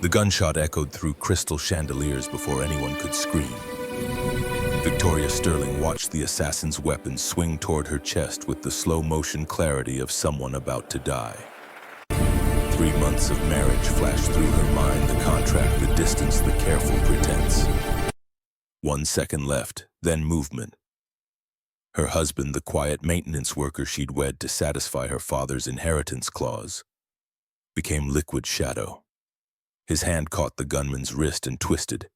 The gunshot echoed through crystal chandeliers before anyone could scream. Victoria Sterling watched the assassin's weapon swing toward her chest with the slow-motion clarity of someone about to die. 3 months of marriage flashed through her mind, the contract, the distance, the careful pretense. 1 second left, then movement. Her husband, the quiet maintenance worker she'd wed to satisfy her father's inheritance clause, became liquid shadow. His hand caught the gunman's wrist and twisted.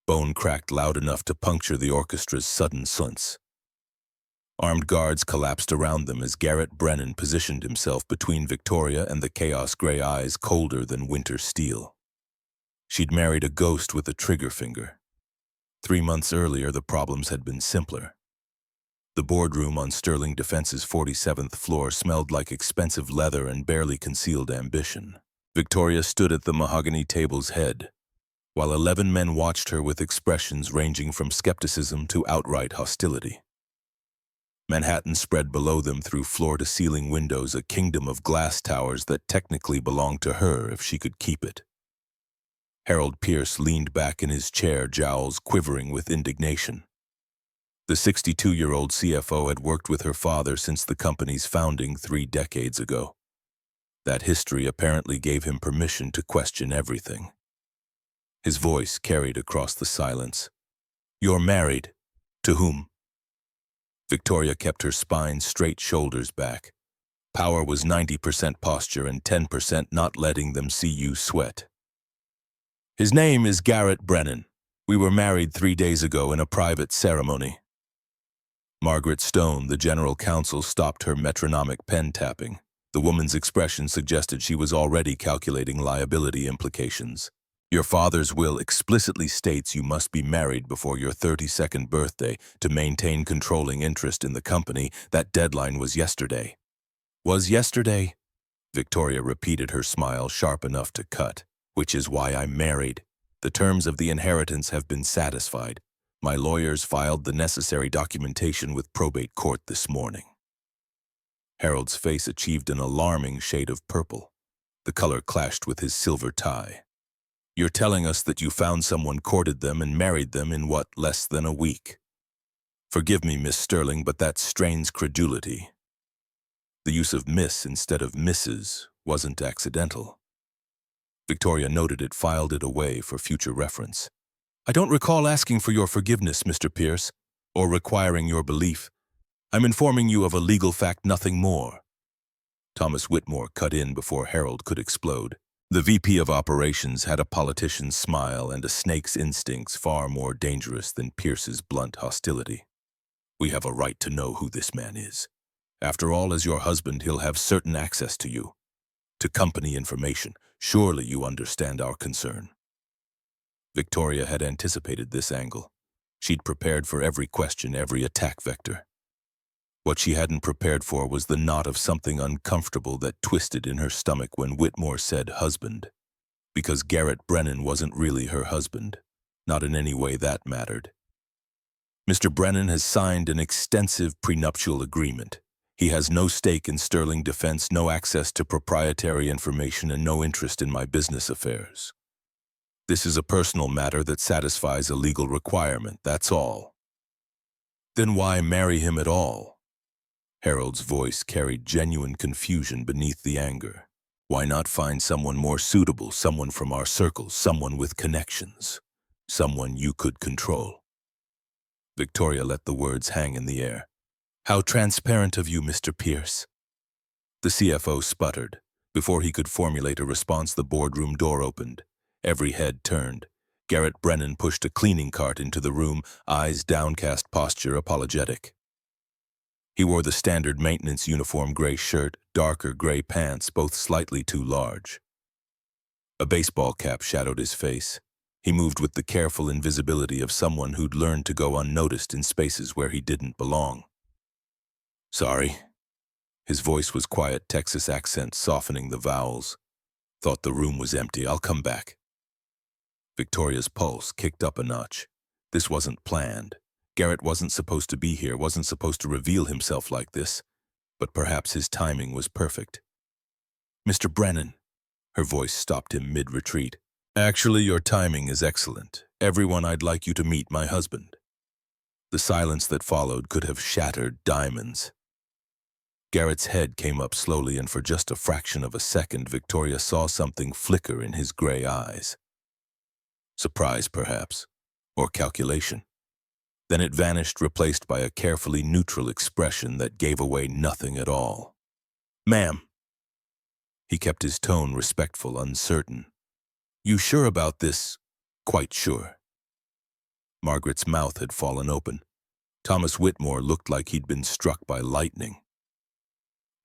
Bone cracked loud enough to puncture the orchestra's sudden sense. Armed guards collapsed around them as Garrett Brennan positioned himself between Victoria and the chaos-gray eyes colder than winter steel. She'd married a ghost with a trigger finger. 3 months earlier, the problems had been simpler. The boardroom on Sterling Defense's 47th floor smelled like expensive leather and barely concealed ambition. Victoria stood at the mahogany table's head, while 11 men watched her with expressions ranging from skepticism to outright hostility. Manhattan spread below them through floor-to-ceiling windows, a kingdom of glass towers that technically belonged to her if she could keep it. Harold Pierce leaned back in his chair, jowls quivering with indignation. The 62-year-old CFO had worked with her father since the company's founding 3 decades ago. That history apparently gave him permission to question everything. His voice carried across the silence. "You're married. To whom?" Victoria kept her spine straight, shoulders back. Power was 90% posture and 10% not letting them see you sweat. "His name is Garrett Brennan. We were married 3 days ago in a private ceremony." Margaret Stone, the general counsel, stopped her metronomic pen tapping. The woman's expression suggested she was already calculating liability implications. "Your father's will explicitly states you must be married before your 32nd birthday to maintain controlling interest in the company. That deadline was yesterday." "Was yesterday?" Victoria repeated, her smile sharp enough to cut. "Which is why I'm married. The terms of the inheritance have been satisfied. My lawyers filed the necessary documentation with probate court this morning." Harold's face achieved an alarming shade of purple. The color clashed with his silver tie. "You're telling us that you found someone, courted them, and married them in what, less than a week? Forgive me, Miss Sterling, but that strains credulity." The use of Miss instead of Mrs. wasn't accidental. Victoria noted it, filed it away for future reference. "I don't recall asking for your forgiveness, Mr. Pierce, or requiring your belief. I'm informing you of a legal fact, nothing more." Thomas Whitmore cut in before Harold could explode. The VP of Operations had a politician's smile and a snake's instincts far more dangerous than Pierce's blunt hostility. "We have a right to know who this man is. After all, as your husband, he'll have certain access to you, to company information. Surely you understand our concern." Victoria had anticipated this angle. She'd prepared for every question, every attack vector. What she hadn't prepared for was the knot of something uncomfortable that twisted in her stomach when Whitmore said husband. Because Garrett Brennan wasn't really her husband. Not in any way that mattered. "Mr. Brennan has signed an extensive prenuptial agreement. He has no stake in Sterling Defense, no access to proprietary information, and no interest in my business affairs. This is a personal matter that satisfies a legal requirement, that's all." "Then why marry him at all?" Harold's voice carried genuine confusion beneath the anger. "Why not find someone more suitable, someone from our circles, someone with connections, someone you could control?" Victoria let the words hang in the air. "How transparent of you, Mr. Pierce." The CFO sputtered. Before he could formulate a response, the boardroom door opened. Every head turned. Garrett Brennan pushed a cleaning cart into the room, eyes downcast, posture apologetic. He wore the standard maintenance uniform, gray shirt, darker gray pants, both slightly too large. A baseball cap shadowed his face. He moved with the careful invisibility of someone who'd learned to go unnoticed in spaces where he didn't belong. "Sorry." His voice was quiet, Texas accent softening the vowels. "Thought the room was empty. I'll come back." Victoria's pulse kicked up a notch. This wasn't planned. Garrett wasn't supposed to be here, wasn't supposed to reveal himself like this, but perhaps his timing was perfect. "Mr. Brennan." Her voice stopped him mid-retreat. Actually, your timing is excellent. Everyone, I'd like you to meet my husband. The silence that followed could have shattered diamonds. Garrett's head came up slowly, and for just a fraction of a second, Victoria saw something flicker in his gray eyes. Surprise, perhaps, or calculation. Then it vanished, replaced by a carefully neutral expression that gave away nothing at all. "Ma'am." He kept his tone respectful, uncertain. "You sure about this?" "Quite sure." Margaret's mouth had fallen open. Thomas Whitmore looked like he'd been struck by lightning.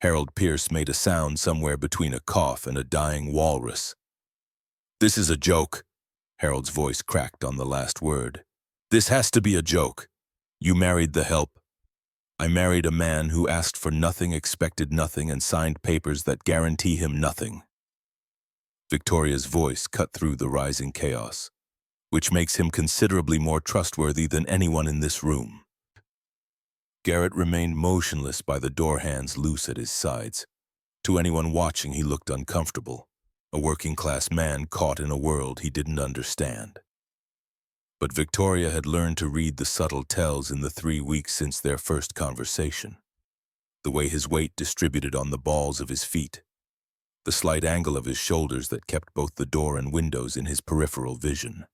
Harold Pierce made a sound somewhere between a cough and a dying walrus. "This is a joke." Harold's voice cracked on the last word. "This has to be a joke. You married the help. I married a man who asked for nothing, expected nothing, and signed papers that guarantee him nothing." Victoria's voice cut through the rising chaos, which makes him considerably more trustworthy than anyone in this room. Garrett remained motionless by the door, hands loose at his sides. To anyone watching, he looked uncomfortable, a working-class man caught in a world he didn't understand. But Victoria had learned to read the subtle tells in the 3 weeks since their first conversation. The way his weight distributed on the balls of his feet, the slight angle of his shoulders that kept both the door and windows in his peripheral vision,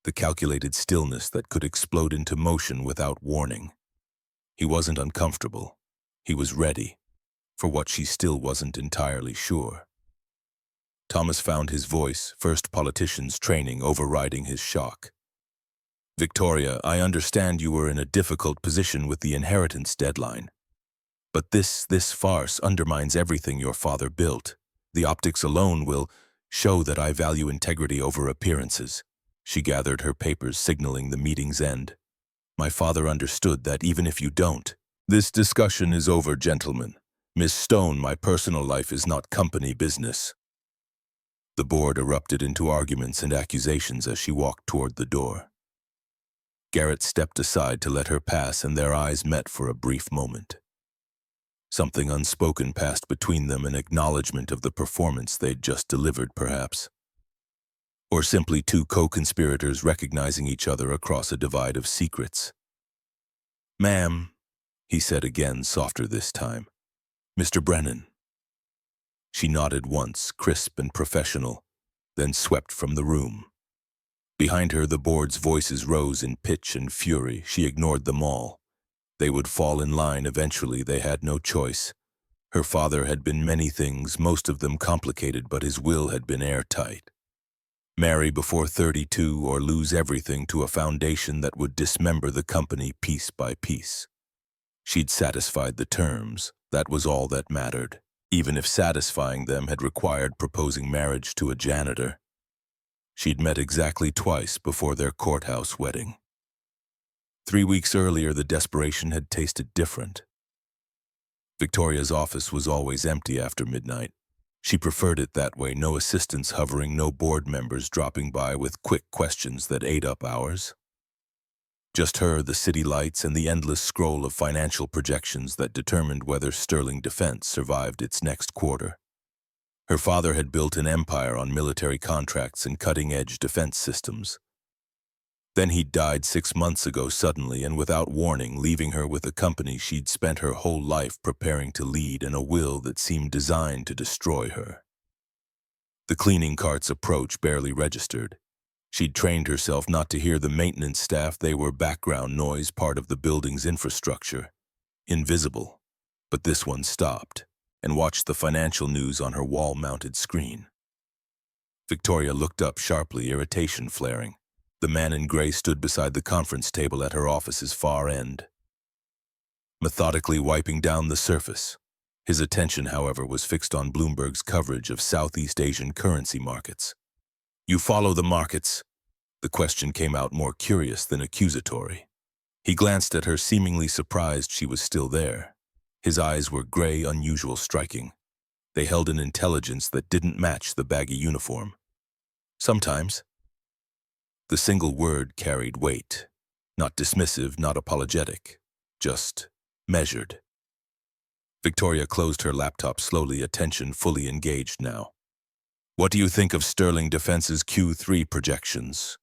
the calculated stillness that could explode into motion without warning. He wasn't uncomfortable. He was ready for what she still wasn't entirely sure. Thomas found his voice, first politician's training overriding his shock. "Victoria, I understand you were in a difficult position with the inheritance deadline. But this farce undermines everything your father built. The optics alone will show that I value integrity over appearances." She gathered her papers, signaling the meeting's end. "My father understood that even if you don't." "This discussion is over, gentlemen. Miss Stone, my personal life is not company business." The board erupted into arguments and accusations as she walked toward the door. Garrett stepped aside to let her pass, and their eyes met for a brief moment. Something unspoken passed between them, an acknowledgement of the performance they'd just delivered, perhaps. Or simply two co-conspirators recognizing each other across a divide of secrets. "Ma'am," he said again, softer this time. "Mr. Brennan." She nodded once, crisp and professional, then swept from the room. Behind her, the board's voices rose in pitch and fury. She ignored them all. They would fall in line eventually. They had no choice. Her father had been many things, most of them complicated, but his will had been airtight. Marry before 32 or lose everything to a foundation that would dismember the company piece by piece. She'd satisfied the terms. That was all that mattered, even if satisfying them had required proposing marriage to a janitor. She'd met exactly twice before their courthouse wedding. 3 weeks earlier, the desperation had tasted different. Victoria's office was always empty after midnight. She preferred it that way, no assistants hovering, no board members dropping by with quick questions that ate up hours. Just her, the city lights, and the endless scroll of financial projections that determined whether Sterling Defense survived its next quarter. Her father had built an empire on military contracts and cutting-edge defense systems. Then he died 6 months ago suddenly and without warning, leaving her with a company she'd spent her whole life preparing to lead and a will that seemed designed to destroy her. The cleaning cart's approach barely registered. She'd trained herself not to hear the maintenance staff. They were background noise, part of the building's infrastructure. Invisible. But this one stopped and watched the financial news on her wall-mounted screen. Victoria looked up sharply, irritation flaring. The man in gray stood beside the conference table at her office's far end, methodically wiping down the surface. His attention, however, was fixed on Bloomberg's coverage of Southeast Asian currency markets. "You follow the markets?" The question came out more curious than accusatory. He glanced at her, seemingly surprised she was still there. His eyes were gray, unusual, striking. They held an intelligence that didn't match the baggy uniform. "Sometimes." The single word carried weight. Not dismissive, not apologetic. Just measured. Victoria closed her laptop slowly, attention fully engaged now. What do you think of Sterling Defense's Q3 projections?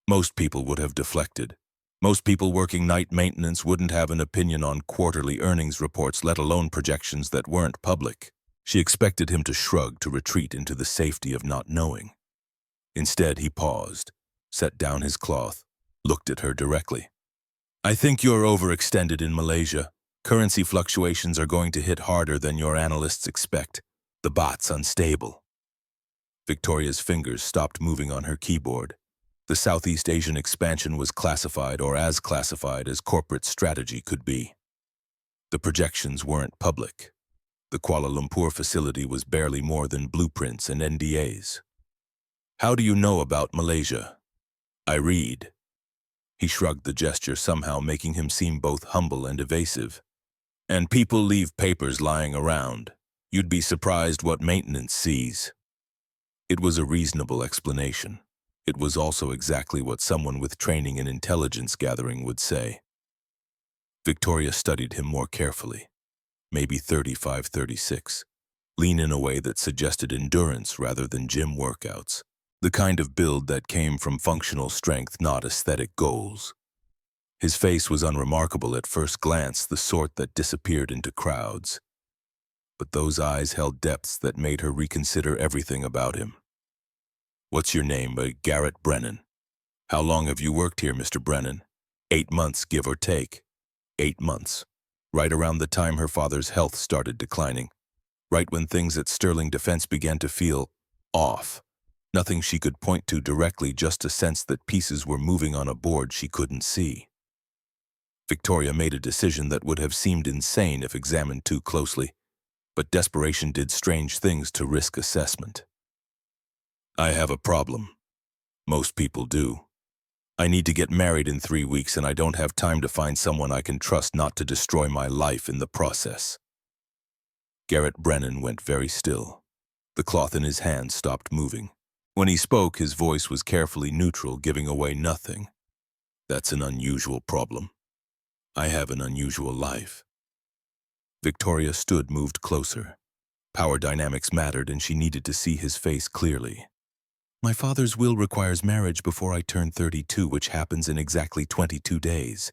Most people would have deflected. Most people working night maintenance wouldn't have an opinion on quarterly earnings reports, let alone projections that weren't public. She expected him to shrug, to retreat into the safety of not knowing. Instead, he paused, set down his cloth, looked at her directly. I think you're overextended in Malaysia. Currency fluctuations are going to hit harder than your analysts expect. The baht's unstable. Victoria's fingers stopped moving on her keyboard. The Southeast Asian expansion was classified, or as classified as corporate strategy could be. The projections weren't public. The Kuala Lumpur facility was barely more than blueprints and NDAs. How do you know about Malaysia? I read. He shrugged, the gesture somehow making him seem both humble and evasive. And people leave papers lying around. You'd be surprised what maintenance sees. It was a reasonable explanation. It was also exactly what someone with training in intelligence gathering would say. Victoria studied him more carefully. Maybe 35, 36. Lean in a way that suggested endurance rather than gym workouts. The kind of build that came from functional strength, not aesthetic goals. His face was unremarkable at first glance, the sort that disappeared into crowds. But those eyes held depths that made her reconsider everything about him. What's your name? Garrett Brennan. How long have you worked here, Mr. Brennan? 8 months, give or take. 8 months. Right around the time her father's health started declining. Right when things at Sterling Defense began to feel off. Nothing she could point to directly, just a sense that pieces were moving on a board she couldn't see. Victoria made a decision that would have seemed insane if examined too closely, but desperation did strange things to risk assessment. I have a problem. Most people do. I need to get married in 3 weeks, and I don't have time to find someone I can trust not to destroy my life in the process. Garrett Brennan went very still. The cloth in his hand stopped moving. When he spoke, his voice was carefully neutral, giving away nothing. That's an unusual problem. I have an unusual life. Victoria stood, moved closer. Power dynamics mattered, and she needed to see his face clearly. My father's will requires marriage before I turn 32, which happens in exactly 22 days.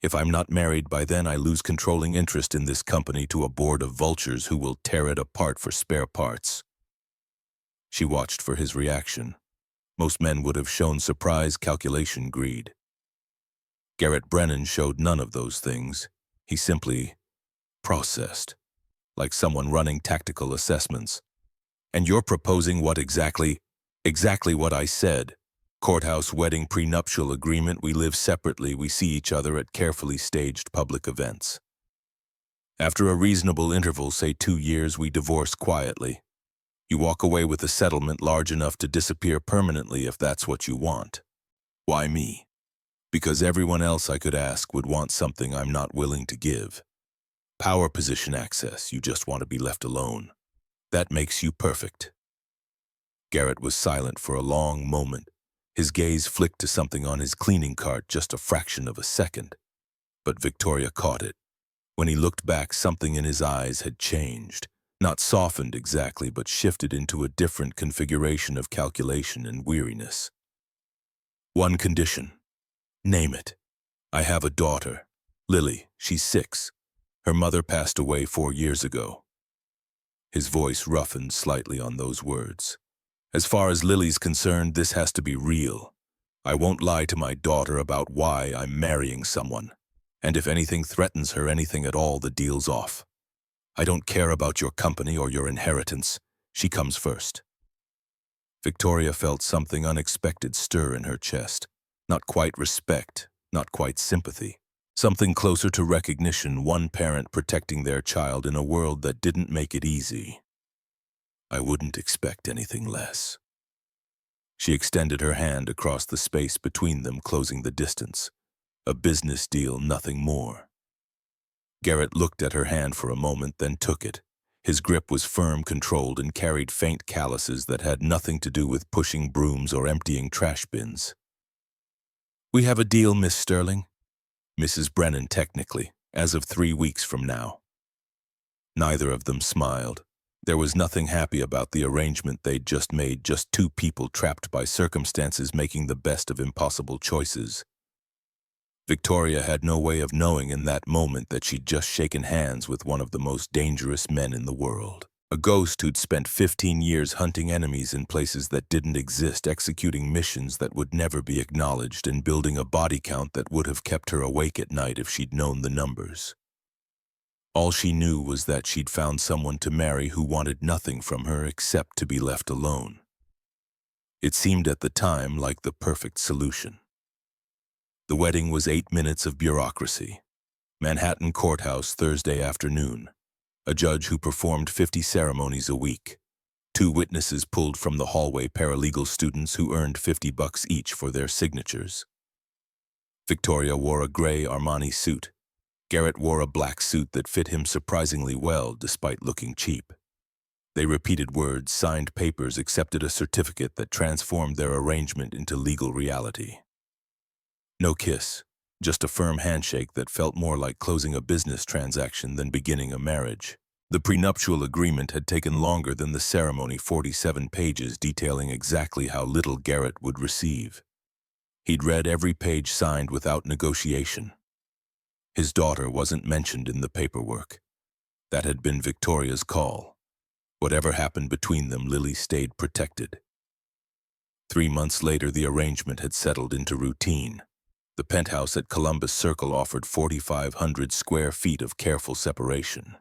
If I'm not married by then, I lose controlling interest in this company to a board of vultures who will tear it apart for spare parts. She watched for his reaction. Most men would have shown surprise, calculation, greed. Garrett Brennan showed none of those things. He simply processed, like someone running tactical assessments. And you're proposing what exactly? Exactly what I said. Courthouse wedding, prenuptial agreement, we live separately, we see each other at carefully staged public events. After a reasonable interval, say 2 years, we divorce quietly. You walk away with a settlement large enough to disappear permanently if that's what you want. Why me? Because everyone else I could ask would want something I'm not willing to give. Power, position, access, you just want to be left alone. That makes you perfect. Garrett was silent for a long moment. His gaze flicked to something on his cleaning cart, just a fraction of a second. But Victoria caught it. When he looked back, something in his eyes had changed. Not softened exactly, but shifted into a different configuration of calculation and weariness. One condition. Name it. I have a daughter. Lily, she's 6. Her mother passed away 4 years ago. His voice roughened slightly on those words. As far as Lily's concerned, this has to be real. I won't lie to my daughter about why I'm marrying someone. And if anything threatens her, anything at all, the deal's off. I don't care about your company or your inheritance. She comes first. Victoria felt something unexpected stir in her chest. Not quite respect, not quite sympathy. Something closer to recognition, one parent protecting their child in a world that didn't make it easy. I wouldn't expect anything less. She extended her hand across the space between them, closing the distance. A business deal, nothing more. Garrett looked at her hand for a moment, then took it. His grip was firm, controlled, and carried faint calluses that had nothing to do with pushing brooms or emptying trash bins. We have a deal, Miss Sterling. Mrs. Brennan, technically, as of 3 weeks from now. Neither of them smiled. There was nothing happy about the arrangement they'd just made, just two people trapped by circumstances making the best of impossible choices. Victoria had no way of knowing in that moment that she'd just shaken hands with one of the most dangerous men in the world. A ghost who'd spent 15 years hunting enemies in places that didn't exist, executing missions that would never be acknowledged, and building a body count that would have kept her awake at night if she'd known the numbers. All she knew was that she'd found someone to marry who wanted nothing from her except to be left alone. It seemed at the time like the perfect solution. The wedding was 8 minutes of bureaucracy. Manhattan Courthouse, Thursday afternoon. A judge who performed 50 ceremonies a week. 2 witnesses pulled from the hallway, paralegal students who earned $50 each for their signatures. Victoria wore a gray Armani suit. Garrett wore a black suit that fit him surprisingly well despite looking cheap. They repeated words, signed papers, accepted a certificate that transformed their arrangement into legal reality. No kiss, just a firm handshake that felt more like closing a business transaction than beginning a marriage. The prenuptial agreement had taken longer than the ceremony, 47 pages detailing exactly how little Garrett would receive. He'd read every page, signed without negotiation. His daughter wasn't mentioned in the paperwork. That had been Victoria's call. Whatever happened between them, Lily stayed protected. 3 months later, the arrangement had settled into routine. The penthouse at Columbus Circle offered 4,500 square feet of careful separation.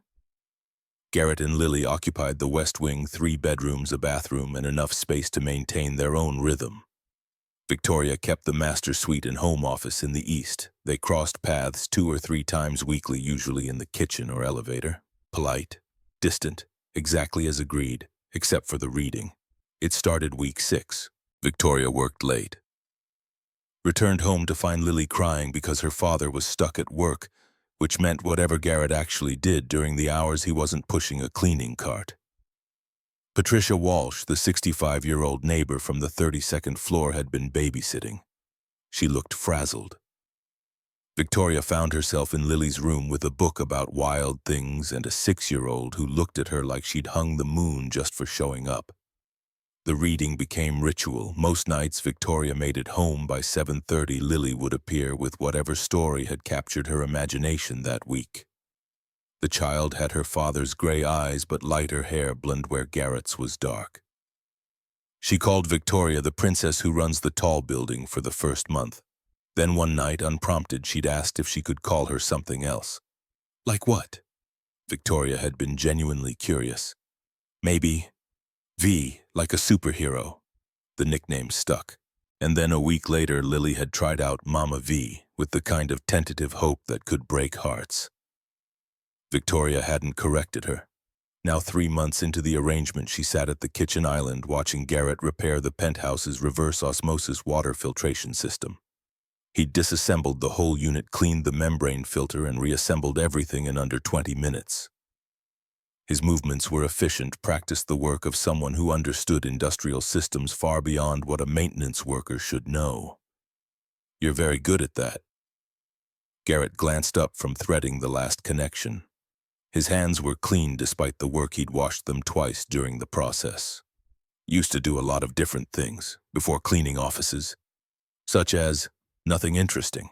Garrett and Lily occupied the West Wing, 3 bedrooms, a bathroom, and enough space to maintain their own rhythm. Victoria kept the master suite and home office in the East. They crossed paths 2 or 3 times weekly, usually in the kitchen or elevator. Polite, distant, exactly as agreed, except for the reading. It started week 6. Victoria worked late. Returned home to find Lily crying because her father was stuck at work, which meant whatever Garrett actually did during the hours he wasn't pushing a cleaning cart. Patricia Walsh, the 65-year-old neighbor from the 32nd floor, had been babysitting. She looked frazzled. Victoria found herself in Lily's room with a book about wild things and a 6-year-old who looked at her like she'd hung the moon just for showing up. The reading became ritual. Most nights Victoria made it home by 7:30. Lily would appear with whatever story had captured her imagination that week. The child had her father's gray eyes but lighter hair blonde where Garrett's was dark. She called Victoria the princess who runs the tall building for the first month. Then one night, unprompted, she'd asked if she could call her something else. Like what? Victoria had been genuinely curious. Maybe V, like a superhero. The nickname stuck. And then a week later, Lily had tried out Mama V with the kind of tentative hope that could break hearts. Victoria hadn't corrected her. Now 3 months into the arrangement, she sat at the kitchen island watching Garrett repair the penthouse's reverse osmosis water filtration system. He'd disassembled the whole unit, cleaned the membrane filter, and reassembled everything in under 20 minutes. His movements were efficient, practiced the work of someone who understood industrial systems far beyond what a maintenance worker should know. You're very good at that. Garrett glanced up from threading the last connection. His hands were clean despite the work. He'd washed them twice during the process. Used to do a lot of different things before cleaning offices, such as nothing interesting.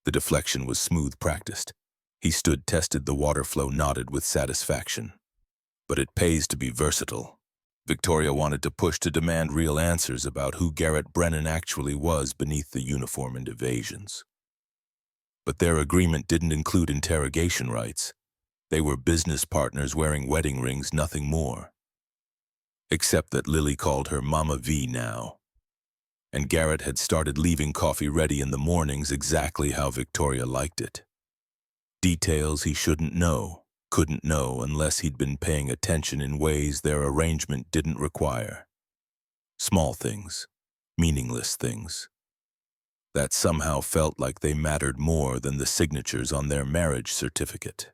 The deflection was smooth, practiced. He stood, tested the water flow, nodded with satisfaction. But it pays to be versatile. Victoria wanted to push, to demand real answers about who Garrett Brennan actually was beneath the uniform and evasions. But their agreement didn't include interrogation rights. They were business partners wearing wedding rings, nothing more. Except that Lily called her Mama V now. And Garrett had started leaving coffee ready in the mornings, exactly how Victoria liked it. Details he shouldn't know, couldn't know unless he'd been paying attention in ways their arrangement didn't require. Small things, meaningless things, that somehow felt like they mattered more than the signatures on their marriage certificate.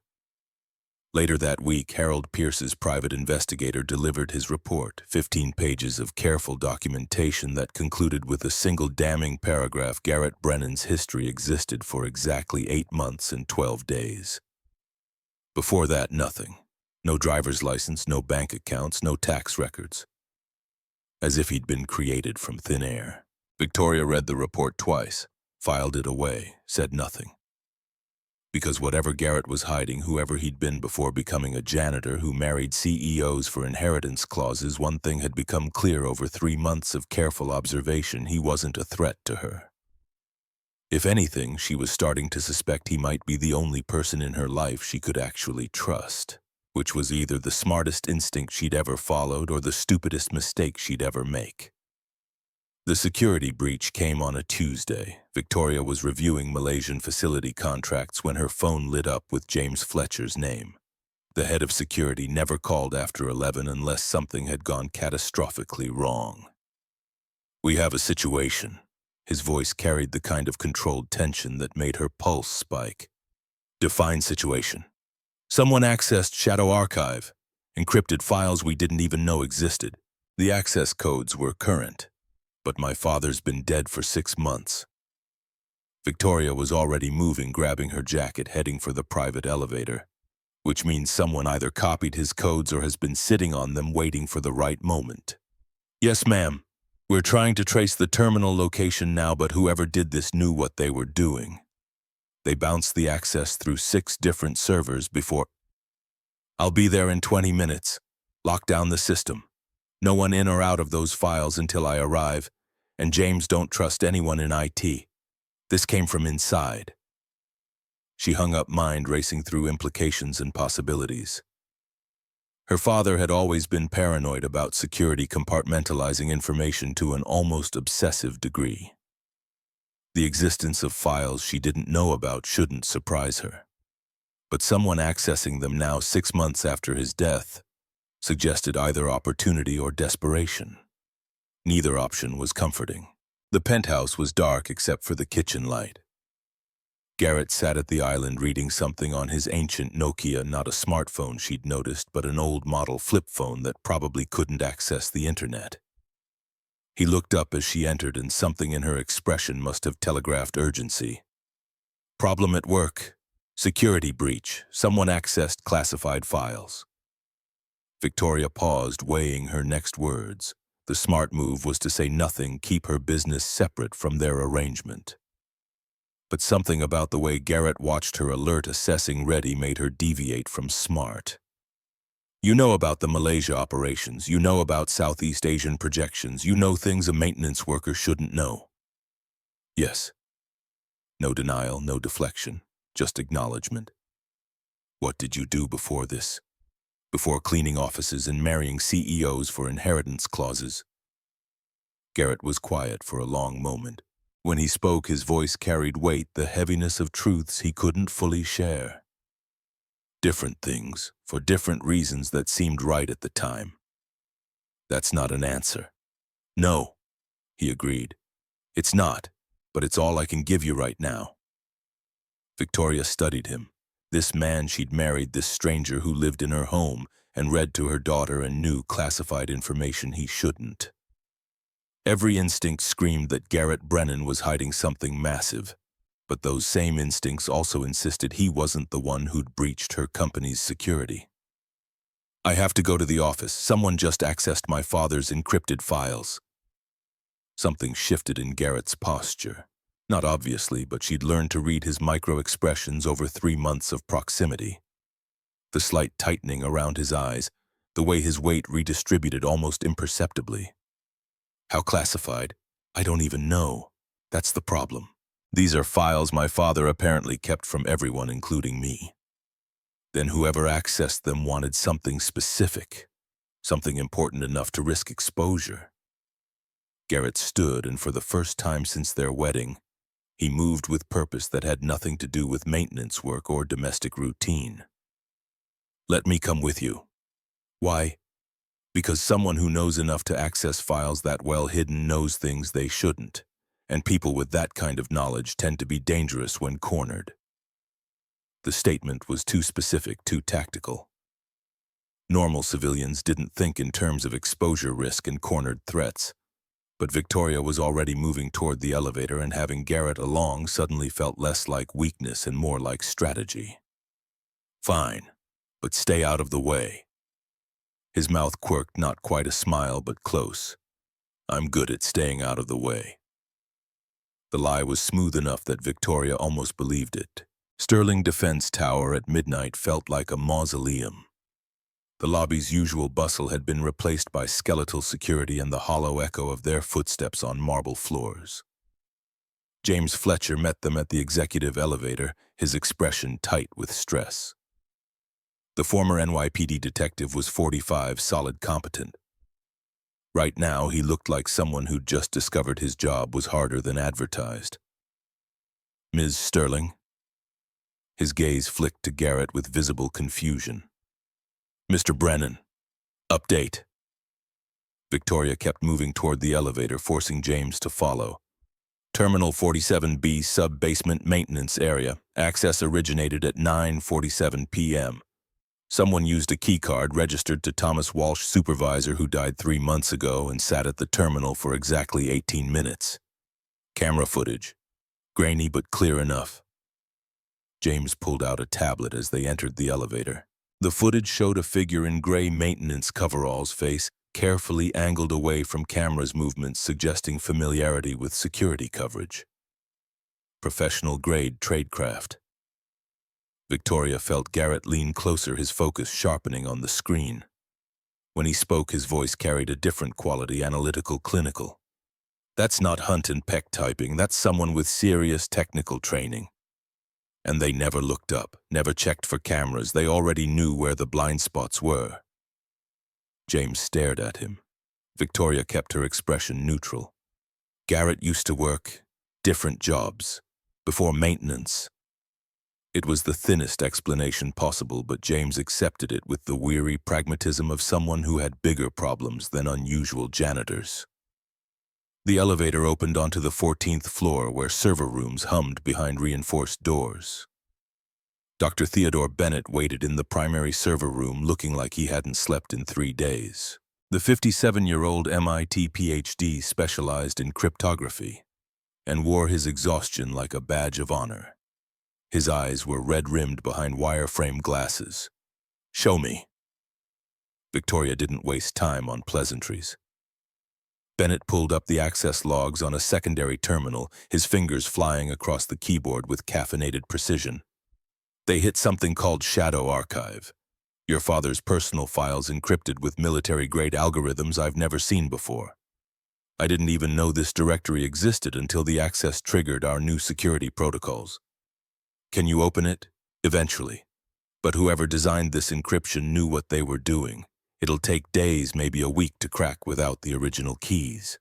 Later that week, Harold Pierce's private investigator delivered his report, 15 pages of careful documentation that concluded with a single damning paragraph: Garrett Brennan's history existed for exactly 8 months and 12 days. Before that, nothing. No driver's license, no bank accounts, no tax records. As if he'd been created from thin air. Victoria read the report twice, filed it away, said nothing. Because whatever Garrett was hiding, whoever he'd been before becoming a janitor who married CEOs for inheritance clauses, one thing had become clear over 3 months of careful observation: he wasn't a threat to her. If anything, she was starting to suspect he might be the only person in her life she could actually trust, which was either the smartest instinct she'd ever followed or the stupidest mistake she'd ever make. The security breach came on a Tuesday. Victoria was reviewing Malaysian facility contracts when her phone lit up with James Fletcher's name. The head of security never called after 11 unless something had gone catastrophically wrong. "We have a situation." His voice carried the kind of controlled tension that made her pulse spike. "Define situation." "Someone accessed Shadow Archive, encrypted files we didn't even know existed. The access codes were current, but my father's been dead for 6 months." Victoria was already moving, grabbing her jacket, heading for the private elevator, which means someone either copied his codes or has been sitting on them waiting for the right moment. "Yes, ma'am. We're trying to trace the terminal location now, but whoever did this knew what they were doing. They bounced the access through 6 different servers before—" "I'll be there in 20 minutes. Lock down the system. No one in or out of those files until I arrive, and James, don't trust anyone in IT. This came from inside." She hung up, mind racing through implications and possibilities. Her father had always been paranoid about security, compartmentalizing information to an almost obsessive degree. The existence of files she didn't know about shouldn't surprise her. But someone accessing them now, 6 months after his death, suggested either opportunity or desperation. Neither option was comforting. The penthouse was dark except for the kitchen light. Garrett sat at the island reading something on his ancient Nokia, not a smartphone she'd noticed, but an old model flip phone that probably couldn't access the internet. He looked up as she entered, and something in her expression must have telegraphed urgency. "Problem at work. Security breach. Someone accessed classified files." Victoria paused, weighing her next words. The smart move was to say nothing, keep her business separate from their arrangement. But something about the way Garrett watched her, alert, assessing, ready, made her deviate from smart. "You know about the Malaysia operations. You know about Southeast Asian projections. You know things a maintenance worker shouldn't know." "Yes." No denial, no deflection, just acknowledgement. "What did you do before this? Before cleaning offices and marrying CEOs for inheritance clauses?" Garrett was quiet for a long moment. When he spoke, his voice carried weight, the heaviness of truths he couldn't fully share. "Different things, for different reasons that seemed right at the time." "That's not an answer." "No," he agreed. "It's not, but it's all I can give you right now." Victoria studied him. This man she'd married, this stranger who lived in her home and read to her daughter and knew classified information he shouldn't. Every instinct screamed that Garrett Brennan was hiding something massive, but those same instincts also insisted he wasn't the one who'd breached her company's security. "I have to go to the office. Someone just accessed my father's encrypted files." Something shifted in Garrett's posture. Not obviously, but she'd learned to read his micro-expressions over 3 months of proximity. The slight tightening around his eyes, the way his weight redistributed almost imperceptibly. "How classified? I don't even know. That's the problem. These are files my father apparently kept from everyone, including me." Then whoever accessed them wanted something specific, something important enough to risk exposure. Garrett stood, and for the first time since their wedding, he moved with purpose that had nothing to do with maintenance work or domestic routine. "Let me come with you." "Why?" "Because someone who knows enough to access files that well hidden knows things they shouldn't, and people with that kind of knowledge tend to be dangerous when cornered." The statement was too specific, too tactical. Normal civilians didn't think in terms of exposure risk and cornered threats, but Victoria was already moving toward the elevator, and having Garrett along suddenly felt less like weakness and more like strategy. "Fine. but stay out of the way." His mouth quirked, not quite a smile, but close. "I'm good at staying out of the way." The lie was smooth enough that Victoria almost believed it. Sterling Defense Tower at midnight felt like a mausoleum. The lobby's usual bustle had been replaced by skeletal security and the hollow echo of their footsteps on marble floors. James Fletcher met them at the executive elevator, his expression tight with stress. The former NYPD detective was 45, solid competent. Right now, he looked like someone who'd just discovered his job was harder than advertised. "Ms. Sterling?" His gaze flicked to Garrett with visible confusion. "Mr. Brennan. Update." Victoria kept moving toward the elevator, forcing James to follow. "Terminal 47B sub-basement maintenance area. Access originated at 9:47 p.m. Someone used a keycard registered to Thomas Walsh, supervisor, who died 3 months ago and sat at the terminal for exactly 18 minutes. Camera footage. Grainy but clear enough." James pulled out a tablet as they entered the elevator. The footage showed a figure in gray maintenance coveralls, face carefully angled away from camera's movements, suggesting familiarity with security coverage. Professional-grade tradecraft. Victoria felt Garrett lean closer, his focus sharpening on the screen. When he spoke, his voice carried a different quality, analytical, clinical. "That's not Hunt and Peck typing, that's someone with serious technical training." And they never looked up, never checked for cameras. They already knew where the blind spots were. James stared at him. Victoria kept her expression neutral. Garrett used to work different jobs, before maintenance. It was the thinnest explanation possible, but James accepted it with the weary pragmatism of someone who had bigger problems than unusual janitors. The elevator opened onto the 14th floor, where server rooms hummed behind reinforced doors. Dr. Theodore Bennett waited in the primary server room, looking like he hadn't slept in 3 days. The 57-year-old MIT PhD specialized in cryptography and wore his exhaustion like a badge of honor. His eyes were red-rimmed behind wireframe glasses. "Show me." Victoria didn't waste time on pleasantries. Bennett pulled up the access logs on a secondary terminal, his fingers flying across the keyboard with caffeinated precision. "They hit something called Shadow Archive. Your father's personal files encrypted with military-grade algorithms I've never seen before. I didn't even know this directory existed until the access triggered our new security protocols. Can you open it? Eventually. But whoever designed this encryption knew what they were doing. It'll take days, maybe a week, to crack without the original keys."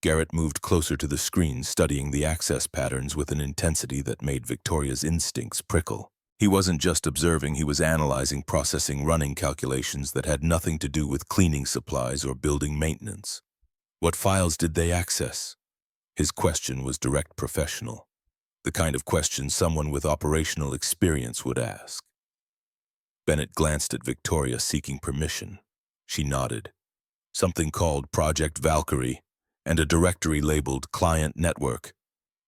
Garrett moved closer to the screen, studying the access patterns with an intensity that made Victoria's instincts prickle. He wasn't just observing, he was analyzing, processing, running calculations that had nothing to do with cleaning supplies or building maintenance. What files did they access? His question was direct, professional. The kind of question someone with operational experience would ask. Bennett glanced at Victoria, seeking permission. She nodded. "Something called Project Valkyrie and a directory labeled Client Network.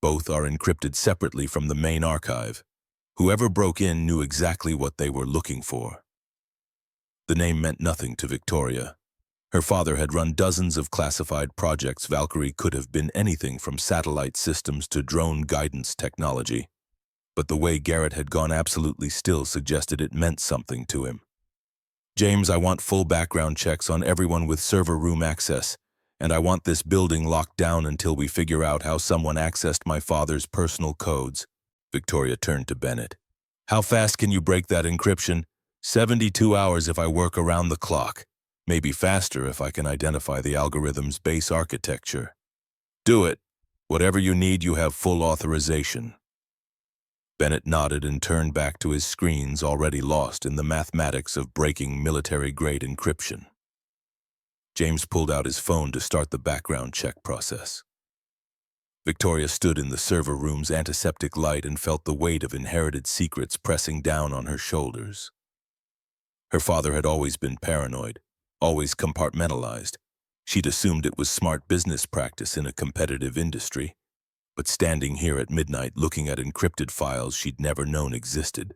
Both are encrypted separately from the main archive. Whoever broke in knew exactly what they were looking for." The name meant nothing to Victoria. Her father had run dozens of classified projects. Valkyrie could have been anything from satellite systems to drone guidance technology. But the way Garrett had gone absolutely still suggested it meant something to him. "James, I want full background checks on everyone with server room access, and I want this building locked down until we figure out how someone accessed my father's personal codes." Victoria turned to Bennett. "How fast can you break that encryption?" 72 hours if I work around the clock. Maybe faster if I can identify the algorithm's base architecture." "Do it. Whatever you need, you have full authorization." Bennett nodded and turned back to his screens, already lost in the mathematics of breaking military-grade encryption. James pulled out his phone to start the background check process. Victoria stood in the server room's antiseptic light and felt the weight of inherited secrets pressing down on her shoulders. Her father had always been paranoid, always compartmentalized. She'd assumed it was smart business practice in a competitive industry, but standing here at midnight looking at encrypted files she'd never known existed.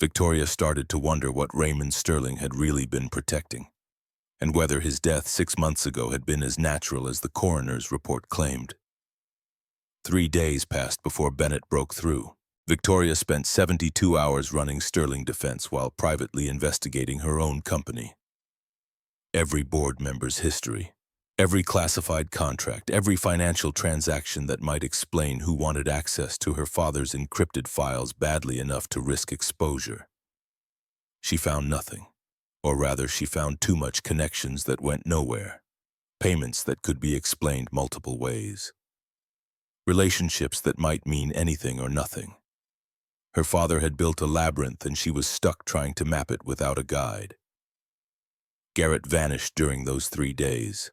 Victoria started to wonder what Raymond Sterling had really been protecting, and whether his death 6 months ago had been as natural as the coroner's report claimed. 3 days passed before Bennett broke through. Victoria spent 72 hours running Sterling Defense while privately investigating her own company. Every board member's history, every classified contract, every financial transaction that might explain who wanted access to her father's encrypted files badly enough to risk exposure. She found nothing, or rather she found too much connections that went nowhere, payments that could be explained multiple ways, relationships that might mean anything or nothing. Her father had built a labyrinth and she was stuck trying to map it without a guide. Garrett vanished during those 3 days.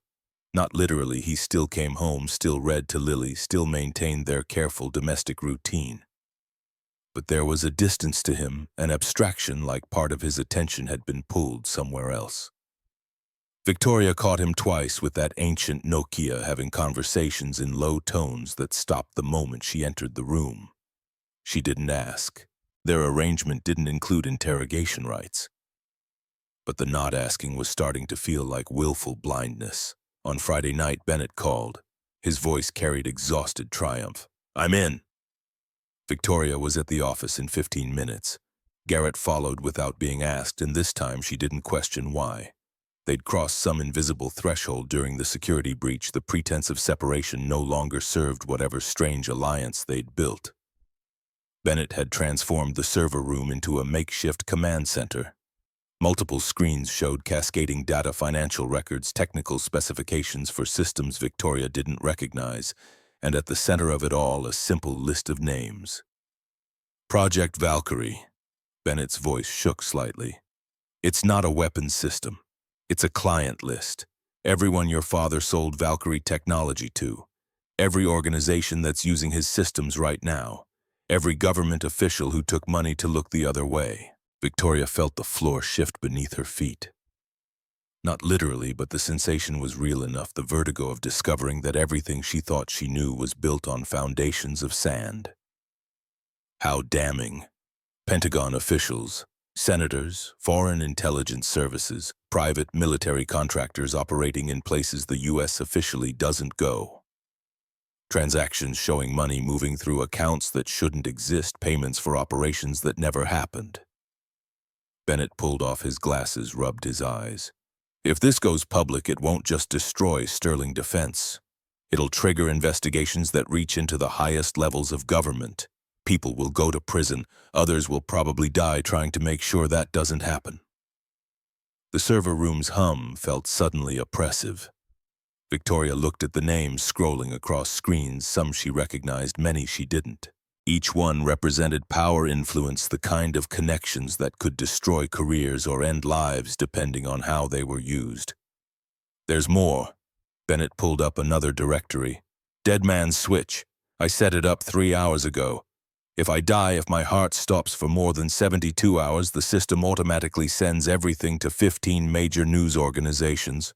Not literally, he still came home, still read to Lily, still maintained their careful domestic routine. But there was a distance to him, an abstraction, like part of his attention had been pulled somewhere else. Victoria caught him twice with that ancient Nokia, having conversations in low tones that stopped the moment she entered the room. She didn't ask. Their arrangement didn't include interrogation rights. But the not asking was starting to feel like willful blindness. On Friday night, Bennett called. His voice carried exhausted triumph. "I'm in." Victoria was at the office in 15 minutes. Garrett followed without being asked, and this time she didn't question why. They'd crossed some invisible threshold during the security breach. The pretense of separation no longer served whatever strange alliance they'd built. Bennett had transformed the server room into a makeshift command center. Multiple screens showed cascading data, financial records, technical specifications for systems Victoria didn't recognize, and at the center of it all, a simple list of names. Project Valkyrie. Bennett's voice shook slightly. "It's not a weapons system. It's a client list. Everyone your father sold Valkyrie technology to. Every organization that's using his systems right now. Every government official who took money to look the other way." Victoria felt the floor shift beneath her feet. Not literally, but the sensation was real enough, the vertigo of discovering that everything she thought she knew was built on foundations of sand. How damning. Pentagon officials, senators, foreign intelligence services, private military contractors operating in places the U.S. officially doesn't go. Transactions showing money moving through accounts that shouldn't exist, payments for operations that never happened. Bennett pulled off his glasses, rubbed his eyes. If this goes public, it won't just destroy Sterling Defense. It'll trigger investigations that reach into the highest levels of government. People will go to prison. Others will probably die trying to make sure that doesn't happen. The server room's hum felt suddenly oppressive. Victoria looked at the names scrolling across screens, some she recognized, many she didn't. Each one represented power, influence, the kind of connections that could destroy careers or end lives depending on how they were used. "There's more." Bennett pulled up another directory. "Dead Man's Switch. I set it up 3 hours ago. If I die, if my heart stops for more than 72 hours, the system automatically sends everything to 15 major news organizations.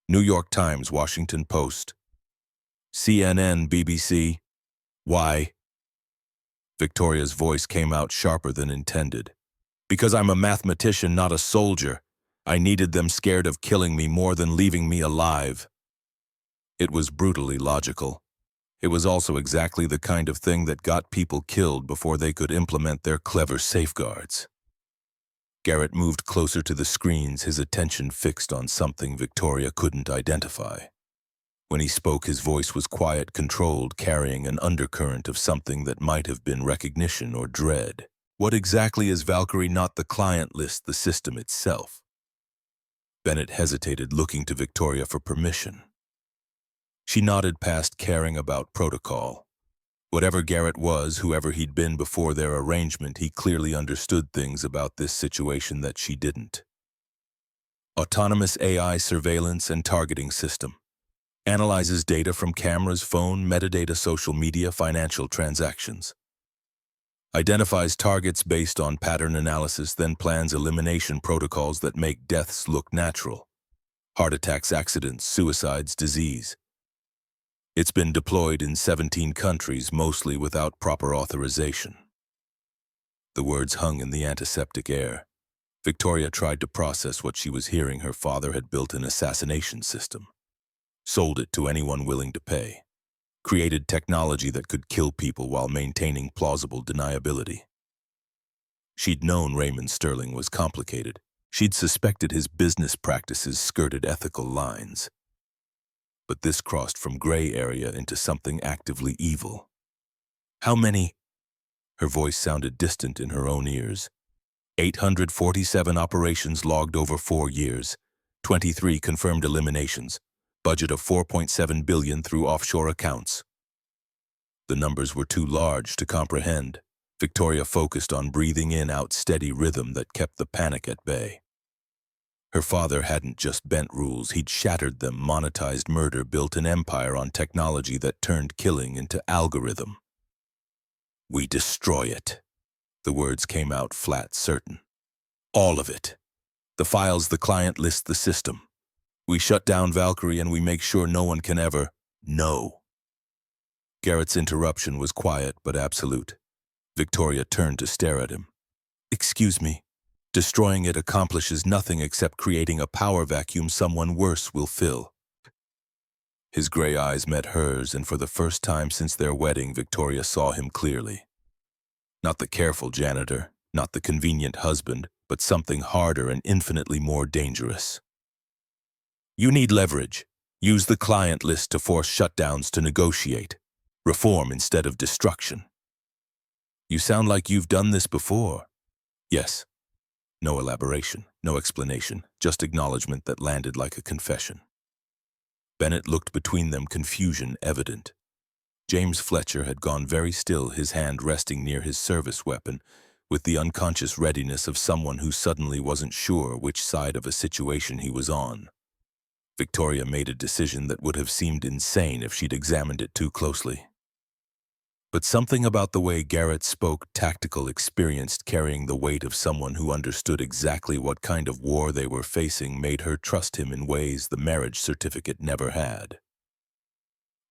New York Times, Washington Post, CNN, BBC. Why?" Victoria's voice came out sharper than intended. "Because I'm a mathematician, not a soldier. I needed them scared of killing me more than leaving me alive." It was brutally logical. It was also exactly the kind of thing that got people killed before they could implement their clever safeguards. Garrett moved closer to the screens, his attention fixed on something Victoria couldn't identify. When he spoke, his voice was quiet, controlled, carrying an undercurrent of something that might have been recognition or dread. "What exactly is Valkyrie? Not the client list, the system itself." Bennett hesitated, looking to Victoria for permission. She nodded, past caring about protocol. Whatever Garrett was, whoever he'd been before their arrangement, he clearly understood things about this situation that she didn't. Autonomous AI surveillance and targeting system. Analyzes data from cameras, phone, metadata, social media, financial transactions. Identifies targets based on pattern analysis, then plans elimination protocols that make deaths look natural. Heart attacks, accidents, suicides, disease. It's been deployed in 17 countries, mostly without proper authorization. The words hung in the antiseptic air. Victoria tried to process what she was hearing. Her father had built an assassination system, sold it to anyone willing to pay, created technology that could kill people while maintaining plausible deniability. She'd known Raymond Sterling was complicated. She'd suspected his business practices skirted ethical lines. But this crossed from gray area into something actively evil. How many? Her voice sounded distant in her own ears. 847 operations logged over 4 years, 23 confirmed eliminations, budget of $4.7 billion through offshore accounts. The numbers were too large to comprehend. Victoria focused on breathing in out steady rhythm that kept the panic at bay. Her father hadn't just bent rules, he'd shattered them, monetized murder, built an empire on technology that turned killing into algorithm. We destroy it. The words came out flat, certain. All of it. The files, the client list, the system. We shut down Valkyrie and we make sure no one can ever know. Garrett's interruption was quiet but absolute. Victoria turned to stare at him. Excuse me. Destroying it accomplishes nothing except creating a power vacuum someone worse will fill. His gray eyes met hers, and for the first time since their wedding, Victoria saw him clearly. Not the careful janitor, not the convenient husband, but something harder and infinitely more dangerous. You need leverage. Use the client list to force shutdowns to negotiate. Reform instead of destruction. You sound like you've done this before. Yes. No elaboration, no explanation, just acknowledgement that landed like a confession. Bennett looked between them, confusion evident. James Fletcher had gone very still, his hand resting near his service weapon, with the unconscious readiness of someone who suddenly wasn't sure which side of a situation he was on. Victoria made a decision that would have seemed insane if she'd examined it too closely. But something about the way Garrett spoke, tactical, experienced, carrying the weight of someone who understood exactly what kind of war they were facing, made her trust him in ways the marriage certificate never had.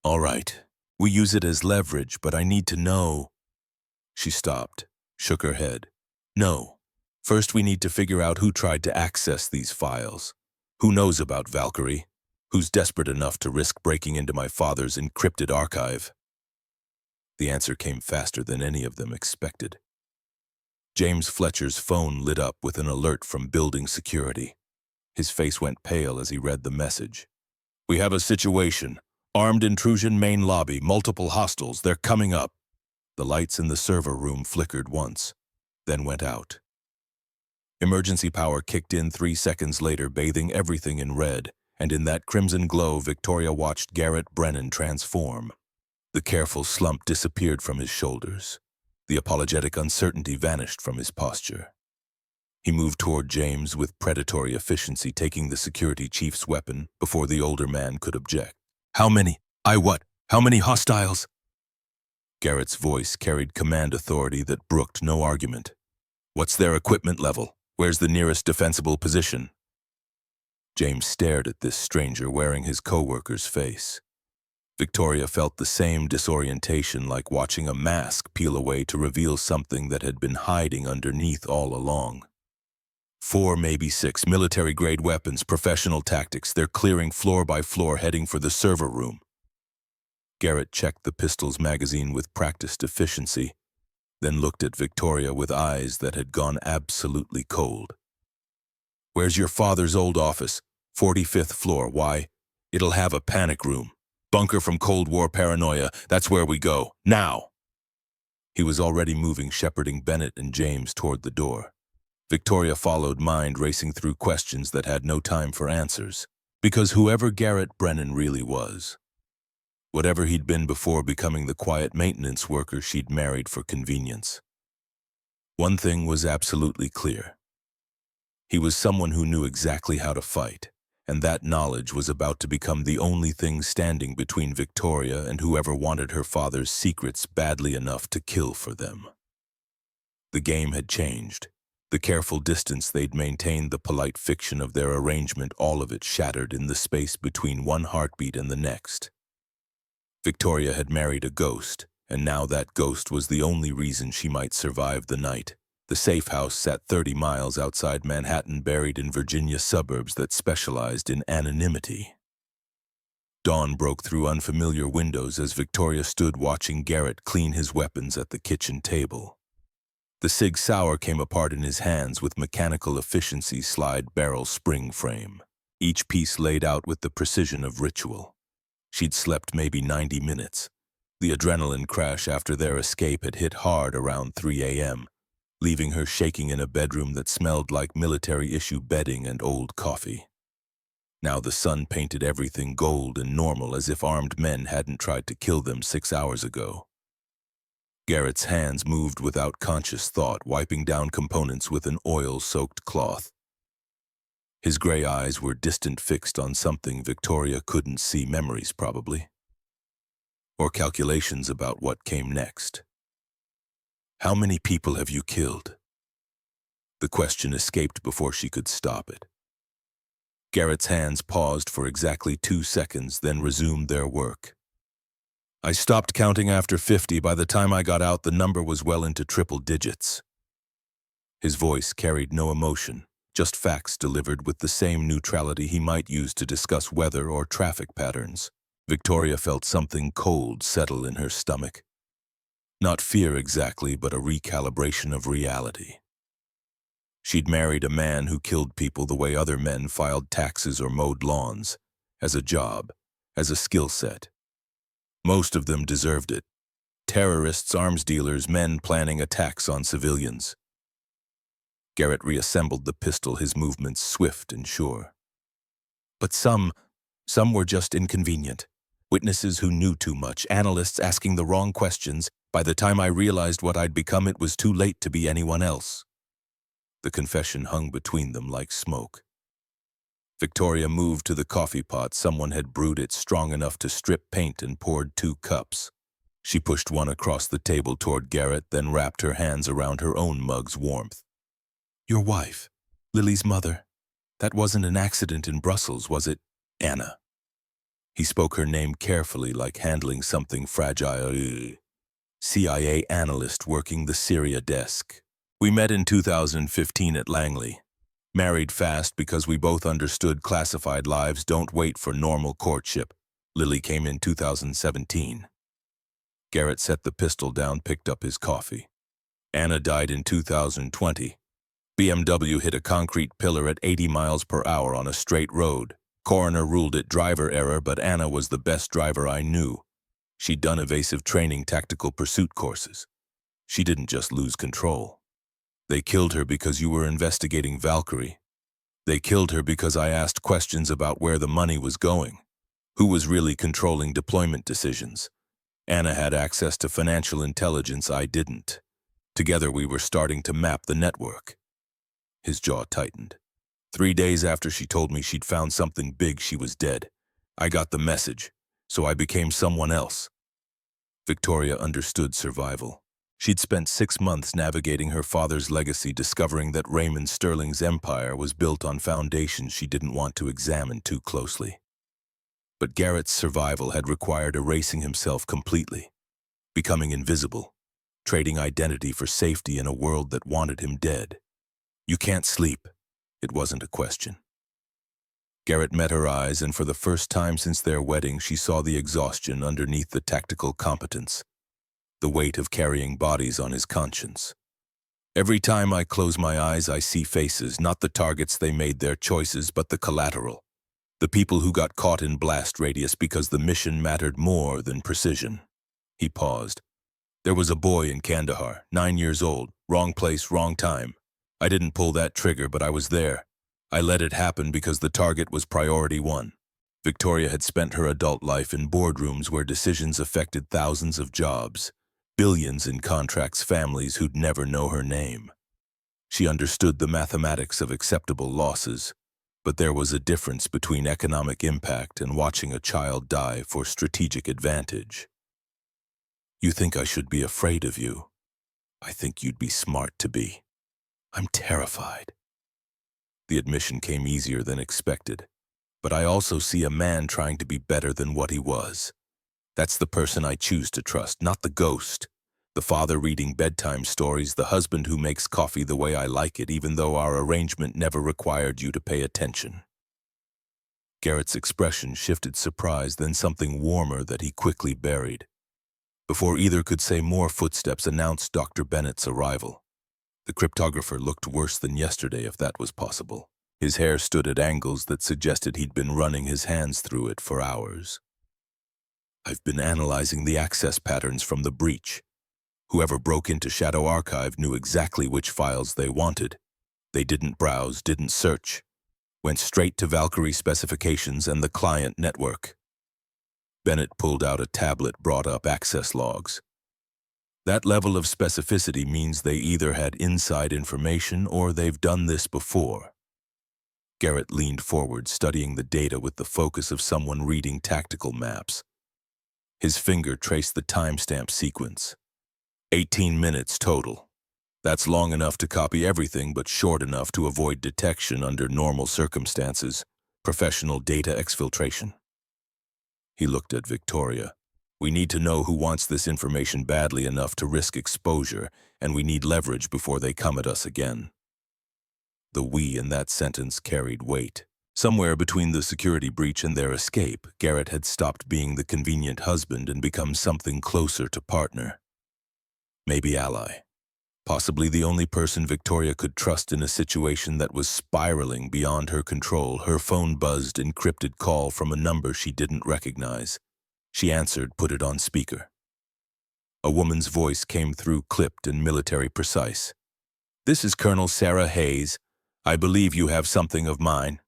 All right, we use it as leverage, but I need to know. She stopped, shook her head. No. First we need to figure out who tried to access these files. Who knows about Valkyrie? Who's desperate enough to risk breaking into my father's encrypted archive? The answer came faster than any of them expected. James Fletcher's phone lit up with an alert from building security. His face went pale as he read the message. We have a situation. Armed intrusion, main lobby, multiple hostiles, they're coming up. The lights in the server room flickered once, then went out. Emergency power kicked in 3 seconds later, bathing everything in red, and in that crimson glow, Victoria watched Garrett Brennan transform. The careful slump disappeared from his shoulders. The apologetic uncertainty vanished from his posture. He moved toward James with predatory efficiency, taking the security chief's weapon before the older man could object. How many? How many hostiles? Garrett's voice carried command authority that brooked no argument. What's their equipment level? Where's the nearest defensible position? James stared at this stranger wearing his co-worker's face. Victoria felt the same disorientation, like watching a mask peel away to reveal something that had been hiding underneath all along. 4, maybe 6 military-grade weapons, professional tactics. They're clearing floor by floor, heading for the server room. Garrett checked the pistol's magazine with practiced efficiency, then looked at Victoria with eyes that had gone absolutely cold. Where's your father's old office? 45th floor. Why? It'll have a panic room. Bunker from Cold War paranoia. That's where we go. Now! He was already moving, shepherding Bennett and James toward the door. Victoria followed, mind racing through questions that had no time for answers. Because whoever Garrett Brennan really was, whatever he'd been before becoming the quiet maintenance worker she'd married for convenience, one thing was absolutely clear. He was someone who knew exactly how to fight, and that knowledge was about to become the only thing standing between Victoria and whoever wanted her father's secrets badly enough to kill for them. The game had changed. The careful distance they'd maintained, the polite fiction of their arrangement, all of it shattered in the space between one heartbeat and the next. Victoria had married a ghost, and now that ghost was the only reason she might survive the night, The safe house sat 30 miles outside Manhattan, buried in Virginia suburbs that specialized in anonymity. Dawn broke through unfamiliar windows as Victoria stood watching Garrett clean his weapons at the kitchen table. The Sig Sauer came apart in his hands with mechanical efficiency slide barrel spring frame, each piece laid out with the precision of ritual. She'd slept maybe 90 minutes. The adrenaline crash after their escape had hit hard around 3 a.m., leaving her shaking in a bedroom that smelled like military-issue bedding and old coffee. Now the sun painted everything gold and normal, as if armed men hadn't tried to kill them 6 hours ago. Garrett's hands moved without conscious thought, wiping down components with an oil-soaked cloth. His gray eyes were distant, fixed on something Victoria couldn't see, memories probably, or calculations about what came next. "How many people have you killed?" The question escaped before she could stop it. Garrett's hands paused for exactly 2 seconds, then resumed their work. "I stopped counting after 50. By the time I got out, the number was well into triple digits." His voice carried no emotion, just facts delivered with the same neutrality he might use to discuss weather or traffic patterns. Victoria felt something cold settle in her stomach. Not fear exactly, but a recalibration of reality. She'd married a man who killed people the way other men filed taxes or mowed lawns, as a job, as a skill set. Most of them deserved it. Terrorists, arms dealers, men planning attacks on civilians. Garrett reassembled the pistol, his movements swift and sure. But some were just inconvenient. Witnesses who knew too much, analysts asking the wrong questions. By the time I realized what I'd become, it was too late to be anyone else. The confession hung between them like smoke. Victoria moved to the coffee pot. Someone had brewed it strong enough to strip paint and poured 2 cups. She pushed one across the table toward Garrett, then wrapped her hands around her own mug's warmth. "Your wife, Lily's mother. That wasn't an accident in Brussels, was it? Anna." He spoke her name carefully, like handling something fragile. CIA analyst working the Syria desk. "We met in 2015 at Langley. Married fast because we both understood classified lives don't wait for normal courtship. Lily came in 2017. Garrett set the pistol down, picked up his coffee. "Anna died in 2020. BMW hit a concrete pillar at 80 miles per hour on a straight road. Coroner ruled it driver error, but Anna was the best driver I knew. She'd done evasive training, tactical pursuit courses. She didn't just lose control. They killed her because you were investigating Valkyrie. They killed her because I asked questions about where the money was going. Who was really controlling deployment decisions? Anna had access to financial intelligence I didn't. Together we were starting to map the network." His jaw tightened. 3 days after she told me she'd found something big, she was dead. I got the message, so I became someone else. Victoria understood survival. She'd spent 6 months navigating her father's legacy, discovering that Raymond Sterling's empire was built on foundations she didn't want to examine too closely. But Garrett's survival had required erasing himself completely, becoming invisible, trading identity for safety in a world that wanted him dead. "You can't sleep." It wasn't a question. Garrett met her eyes, and for the first time since their wedding, she saw the exhaustion underneath the tactical competence, the weight of carrying bodies on his conscience. "Every time I close my eyes, I see faces, not the targets they made their choices, but the collateral. The people who got caught in blast radius because the mission mattered more than precision." He paused. "There was a boy in Kandahar, 9 years old, wrong place, wrong time. I didn't pull that trigger, but I was there. I let it happen because the target was priority 1. Victoria had spent her adult life in boardrooms where decisions affected thousands of jobs, billions in contracts, families who'd never know her name. She understood the mathematics of acceptable losses, but there was a difference between economic impact and watching a child die for strategic advantage. "You think I should be afraid of you? I think you'd be smart to be. I'm terrified." The admission came easier than expected. "But I also see a man trying to be better than what he was. That's the person I choose to trust, not the ghost. The father reading bedtime stories, the husband who makes coffee the way I like it, even though our arrangement never required you to pay attention. Garrett's expression shifted surprise, then something warmer that he quickly buried. Before either could say more, footsteps announced Dr. Bennett's arrival. The cryptographer looked worse than yesterday, if that was possible. His hair stood at angles that suggested he'd been running his hands through it for hours. I've been analyzing the access patterns from the breach. Whoever broke into Shadow Archive knew exactly which files they wanted. They didn't browse, didn't search. Went straight to Valkyrie specifications and the client network. Bennett pulled out a tablet, brought up access logs. That level of specificity means they either had inside information or they've done this before. Garrett leaned forward, studying the data with the focus of someone reading tactical maps. His finger traced the timestamp sequence. 18 minutes total. That's long enough to copy everything, but short enough to avoid detection under normal circumstances. Professional data exfiltration. He looked at Victoria. We need to know who wants this information badly enough to risk exposure, and we need leverage before they come at us again. The "we" in that sentence carried weight. Somewhere between the security breach and their escape, Garrett had stopped being the convenient husband and become something closer to partner. Maybe ally. Possibly the only person Victoria could trust in a situation that was spiraling beyond her control. Her phone buzzed, encrypted call from a number she didn't recognize. She answered, put it on speaker. A woman's voice came through, clipped and military precise. "This is Colonel Sarah Hayes. I believe you have something of mine."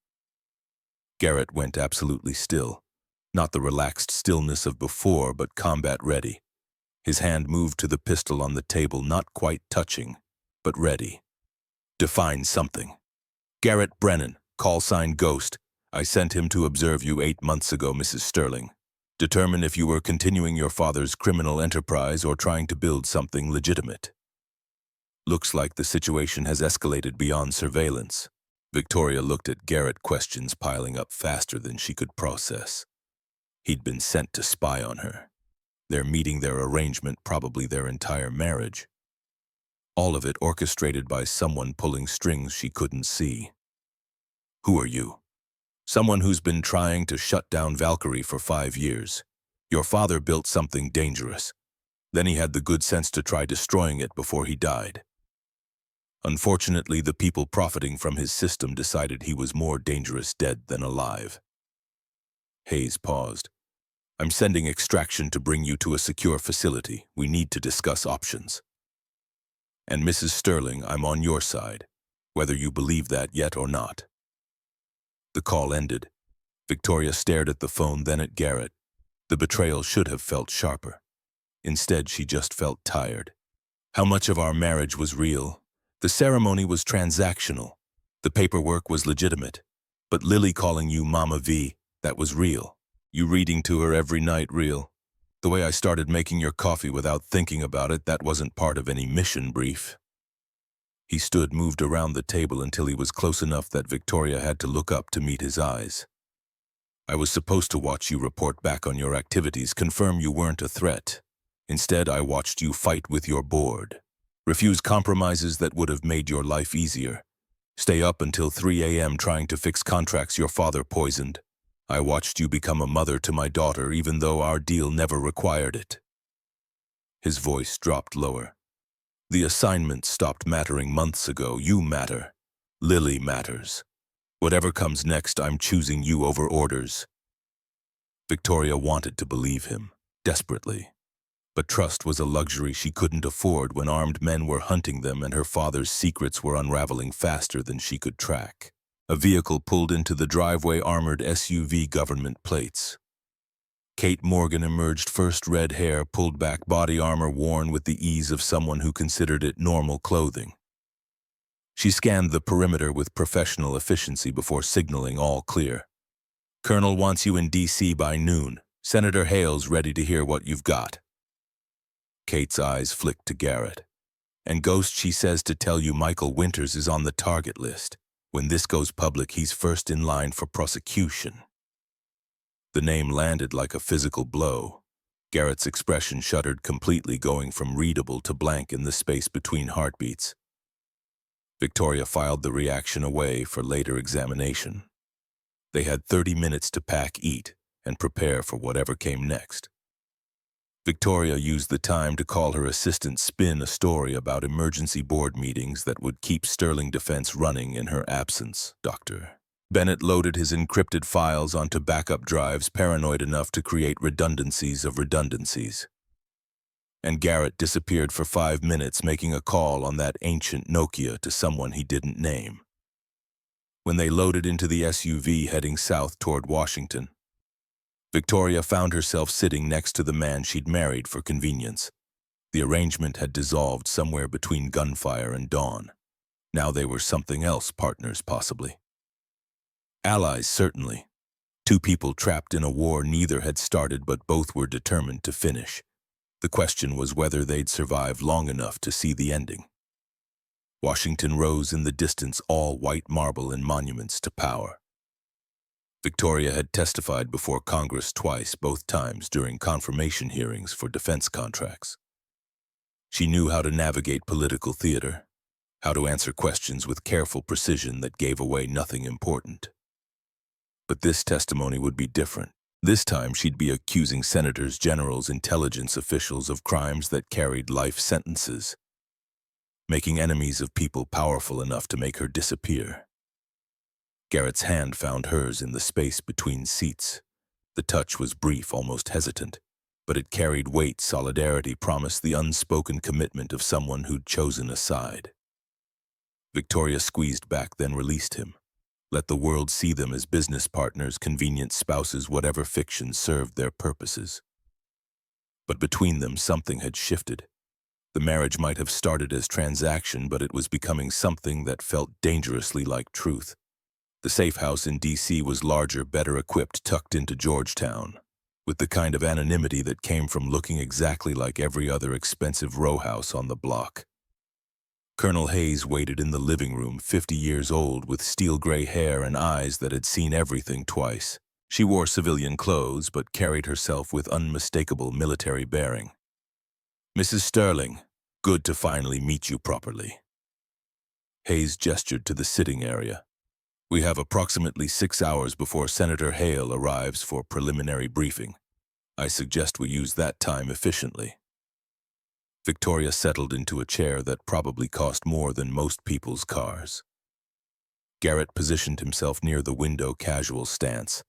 Garrett went absolutely still. Not the relaxed stillness of before, but combat-ready. His hand moved to the pistol on the table, not quite touching, but ready. "Define something." "Garrett Brennan, call sign Ghost. I sent him to observe you 8 months ago, Mrs. Sterling. Determine if you were continuing your father's criminal enterprise or trying to build something legitimate." Looks like the situation has escalated beyond surveillance. Victoria looked at Garrett, questions piling up faster than she could process. He'd been sent to spy on her. Their meeting, their arrangement, probably their entire marriage. All of it orchestrated by someone pulling strings she couldn't see. "Who are you?" "Someone who's been trying to shut down Valkyrie for 5 years. Your father built something dangerous. Then he had the good sense to try destroying it before he died. Unfortunately, the people profiting from his system decided he was more dangerous dead than alive." Hayes paused. "I'm sending extraction to bring you to a secure facility. We need to discuss options. And Mrs. Sterling, I'm on your side, whether you believe that yet or not." The call ended. Victoria stared at the phone, then at Garrett. The betrayal should have felt sharper. Instead, she just felt tired. How much of our marriage was real? The ceremony was transactional. The paperwork was legitimate. But Lily calling you Mama V, that was real. You reading to her every night, real. The way I started making your coffee without thinking about it, that wasn't part of any mission brief. He stood, moved around the table until he was close enough that Victoria had to look up to meet his eyes. "I was supposed to watch you report back on your activities, confirm you weren't a threat. Instead, I watched you fight with your board. Refuse compromises that would have made your life easier. Stay up until 3 a.m. trying to fix contracts your father poisoned. I watched you become a mother to my daughter, even though our deal never required it." His voice dropped lower. "The assignment stopped mattering months ago. You matter. Lily matters. Whatever comes next, I'm choosing you over orders." Victoria wanted to believe him, desperately. But trust was a luxury she couldn't afford when armed men were hunting them and her father's secrets were unraveling faster than she could track. A vehicle pulled into the driveway, armored SUV, government plates. Kate Morgan emerged first, red hair, pulled back, body armor worn with the ease of someone who considered it normal clothing. She scanned the perimeter with professional efficiency before signaling all clear. "Colonel wants you in D.C. by noon. Senator Hale's ready to hear what you've got." Kate's eyes flicked to Garrett. "And Ghost, she says to tell you Michael Winters is on the target list. When this goes public, he's first in line for prosecution." The name landed like a physical blow. Garrett's expression shuddered completely, going from readable to blank in the space between heartbeats. Victoria filed the reaction away for later examination. They had 30 minutes to pack, eat, and prepare for whatever came next. Victoria used the time to call her assistant spin a story about emergency board meetings that would keep Sterling Defense running in her absence. Dr. Bennett loaded his encrypted files onto backup drives, paranoid enough to create redundancies of redundancies. And Garrett disappeared for 5 minutes, making a call on that ancient Nokia to someone he didn't name. When they loaded into the SUV heading south toward Washington, Victoria found herself sitting next to the man she'd married for convenience. The arrangement had dissolved somewhere between gunfire and dawn. Now they were something else, partners possibly. Allies, certainly. Two people trapped in a war neither had started, but both were determined to finish. The question was whether they'd survive long enough to see the ending. Washington rose in the distance, all white marble and monuments to power. Victoria had testified before Congress twice, both times during confirmation hearings for defense contracts. She knew how to navigate political theater, how to answer questions with careful precision that gave away nothing important. But this testimony would be different. This time she'd be accusing senators, generals, intelligence officials of crimes that carried life sentences, making enemies of people powerful enough to make her disappear. Garrett's hand found hers in the space between seats. The touch was brief, almost hesitant, but it carried weight. Solidarity promised the unspoken commitment of someone who'd chosen a side. Victoria squeezed back, then released him. Let the world see them as business partners, convenient spouses, whatever fiction served their purposes. But between them, something had shifted. The marriage might have started as transaction, but it was becoming something that felt dangerously like truth. The safe house in D.C. was larger, better equipped, tucked into Georgetown, with the kind of anonymity that came from looking exactly like every other expensive row house on the block. Colonel Hayes waited in the living room, 50 years old, with steel-gray hair and eyes that had seen everything twice. She wore civilian clothes, but carried herself with unmistakable military bearing. "Mrs. Sterling, good to finally meet you properly." Hayes gestured to the sitting area. "We have approximately 6 hours before Senator Hale arrives for preliminary briefing. I suggest we use that time efficiently." Victoria settled into a chair that probably cost more than most people's cars. Garrett positioned himself near the window, casual stance.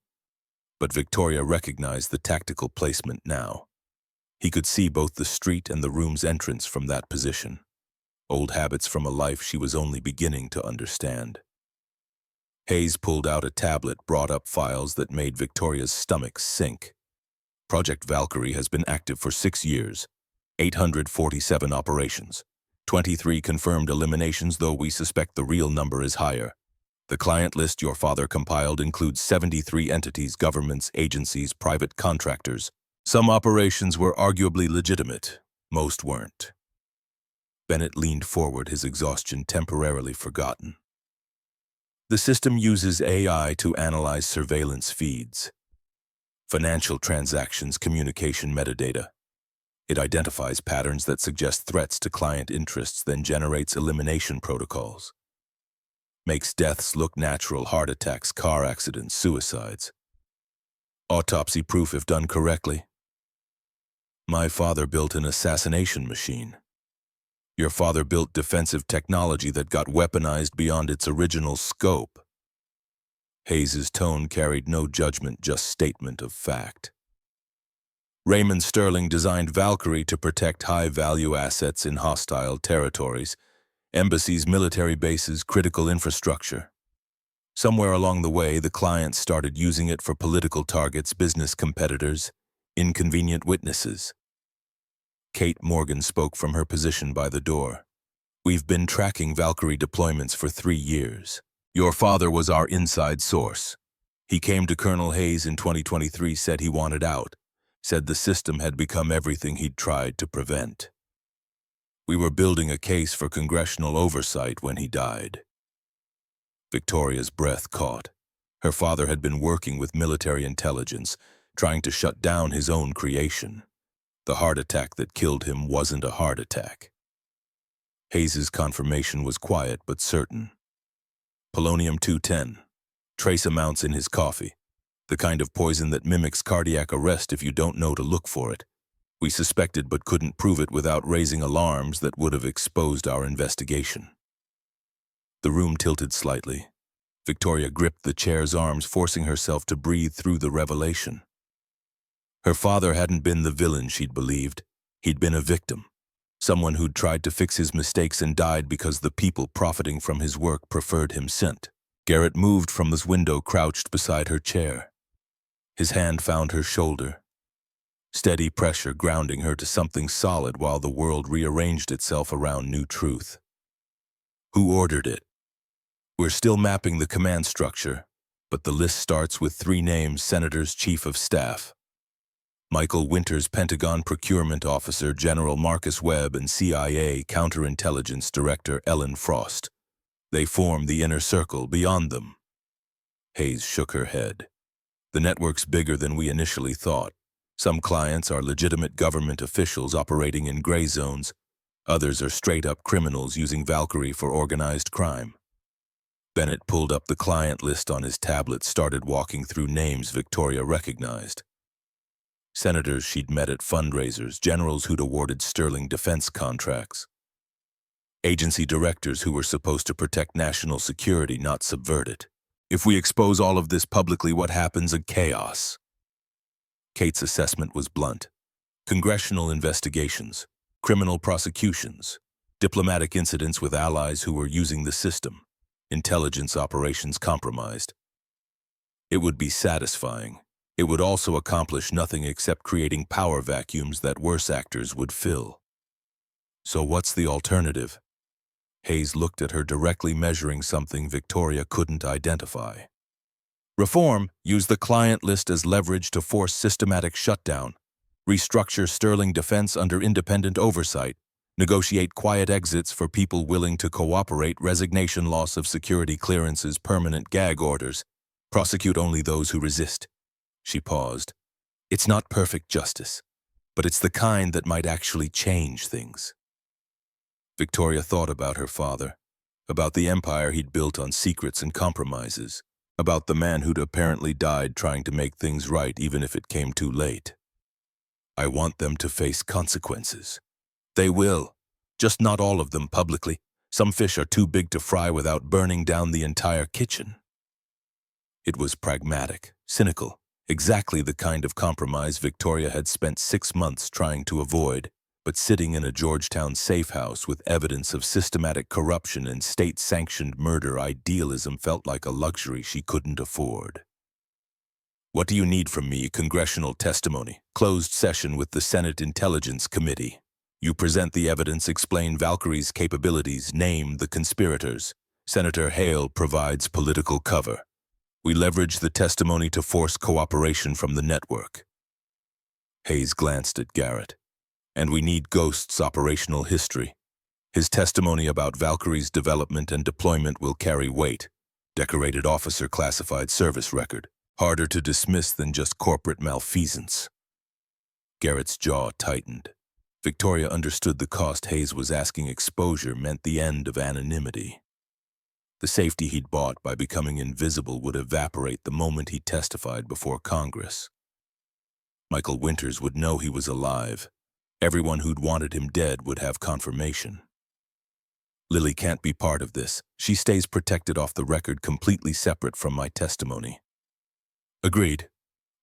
But Victoria recognized the tactical placement now. He could see both the street and the room's entrance from that position. Old habits from a life she was only beginning to understand. Hayes pulled out a tablet, brought up files that made Victoria's stomach sink. "Project Valkyrie has been active for 6 years. 847 operations. 23 confirmed eliminations, though we suspect the real number is higher. The client list your father compiled includes 73 entities, governments, agencies, private contractors. Some operations were arguably legitimate. Most weren't." Bennett leaned forward, his exhaustion temporarily forgotten. "The system uses AI to analyze surveillance feeds, financial transactions, communication metadata. It identifies patterns that suggest threats to client interests, then generates elimination protocols. Makes deaths look natural: heart attacks, car accidents, suicides. Autopsy proof if done correctly. My father built an assassination machine. Your father built defensive technology that got weaponized beyond its original scope." Hayes's tone carried no judgment, just statement of fact. "Raymond Sterling designed Valkyrie to protect high-value assets in hostile territories, embassies, military bases, critical infrastructure. Somewhere along the way, the clients started using it for political targets, business competitors, inconvenient witnesses." Kate Morgan spoke from her position by the door. "We've been tracking Valkyrie deployments for 3 years. Your father was our inside source. He came to Colonel Hayes in 2023, said he wanted out. Said the system had become everything he'd tried to prevent. We were building a case for congressional oversight when he died." Victoria's breath caught. Her father had been working with military intelligence, trying to shut down his own creation. The heart attack that killed him wasn't a heart attack. Hayes's confirmation was quiet but certain. Polonium-210. Trace amounts in his coffee. The kind of poison that mimics cardiac arrest if you don't know to look for it. We suspected but couldn't prove it without raising alarms that would have exposed our investigation. The room tilted slightly. Victoria gripped the chair's arms, forcing herself to breathe through the revelation. Her father hadn't been the villain she'd believed. He'd been a victim. Someone who'd tried to fix his mistakes and died because the people profiting from his work preferred him sent. Garrett moved from his window, crouched beside her chair. His hand found her shoulder. Steady pressure grounding her to something solid while the world rearranged itself around new truth. Who ordered it? We're still mapping the command structure, but the list starts with 3 names: Senator's Chief of Staff, Michael Winters, Pentagon Procurement Officer General Marcus Webb, and CIA Counterintelligence Director Ellen Frost. They form the inner circle. Beyond them. Hayes shook her head. The network's bigger than we initially thought. Some clients are legitimate government officials operating in gray zones. Others are straight-up criminals using Valkyrie for organized crime. Bennett pulled up the client list on his tablet, started walking through names Victoria recognized. Senators she'd met at fundraisers, generals who'd awarded sterling defense contracts. Agency directors who were supposed to protect national security, not subvert it. If we expose all of this publicly, what happens? A chaos. Kate's assessment was blunt. Congressional investigations, criminal prosecutions, diplomatic incidents with allies who were using the system, intelligence operations compromised. It would be satisfying. It would also accomplish nothing except creating power vacuums that worse actors would fill. So what's the alternative? Hayes looked at her directly, measuring something Victoria couldn't identify. Reform. Use the client list as leverage to force systematic shutdown. Restructure sterling defense under independent oversight. Negotiate quiet exits for people willing to cooperate. Resignation, loss of security clearances, permanent gag orders. Prosecute only those who resist. She paused. It's not perfect justice, but it's the kind that might actually change things. Victoria thought about her father, about the empire he'd built on secrets and compromises, about the man who'd apparently died trying to make things right even if it came too late. I want them to face consequences. They will, just not all of them publicly. Some fish are too big to fry without burning down the entire kitchen. It was pragmatic, cynical, exactly the kind of compromise Victoria had spent 6 months trying to avoid, but sitting in a Georgetown safe house with evidence of systematic corruption and state-sanctioned murder, idealism felt like a luxury she couldn't afford. What do you need from me? Congressional testimony. Closed session with the Senate Intelligence Committee. You present the evidence, explain Valkyrie's capabilities, name the conspirators. Senator Hale provides political cover. We leverage the testimony to force cooperation from the network. Hayes glanced at Garrett. And we need Ghost's operational history. His testimony about Valkyrie's development and deployment will carry weight. Decorated officer classified service record. Harder to dismiss than just corporate malfeasance. Garrett's jaw tightened. Victoria understood the cost Hayes was asking. Exposure meant the end of anonymity. The safety he'd bought by becoming invisible would evaporate the moment he testified before Congress. Michael Winters would know he was alive. Everyone who'd wanted him dead would have confirmation. Lily can't be part of this. She stays protected off the record, completely separate from my testimony. Agreed.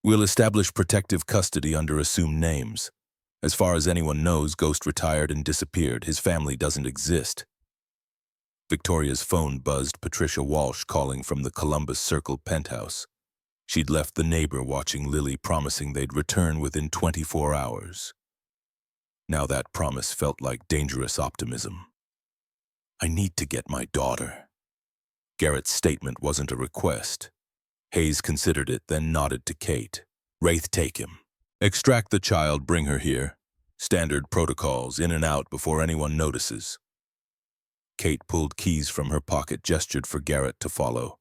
We'll establish protective custody under assumed names. As far as anyone knows, Ghost retired and disappeared. His family doesn't exist. Victoria's phone buzzed. Patricia Walsh calling from the Columbus Circle penthouse. She'd left the neighbor watching Lily, promising they'd return within 24 hours. Now that promise felt like dangerous optimism. I need to get my daughter. Garrett's statement wasn't a request. Hayes considered it, then nodded to Kate. Wraith, take him. Extract the child, bring her here. Standard protocols, in and out before anyone notices. Kate pulled keys from her pocket, gestured for Garrett to follow.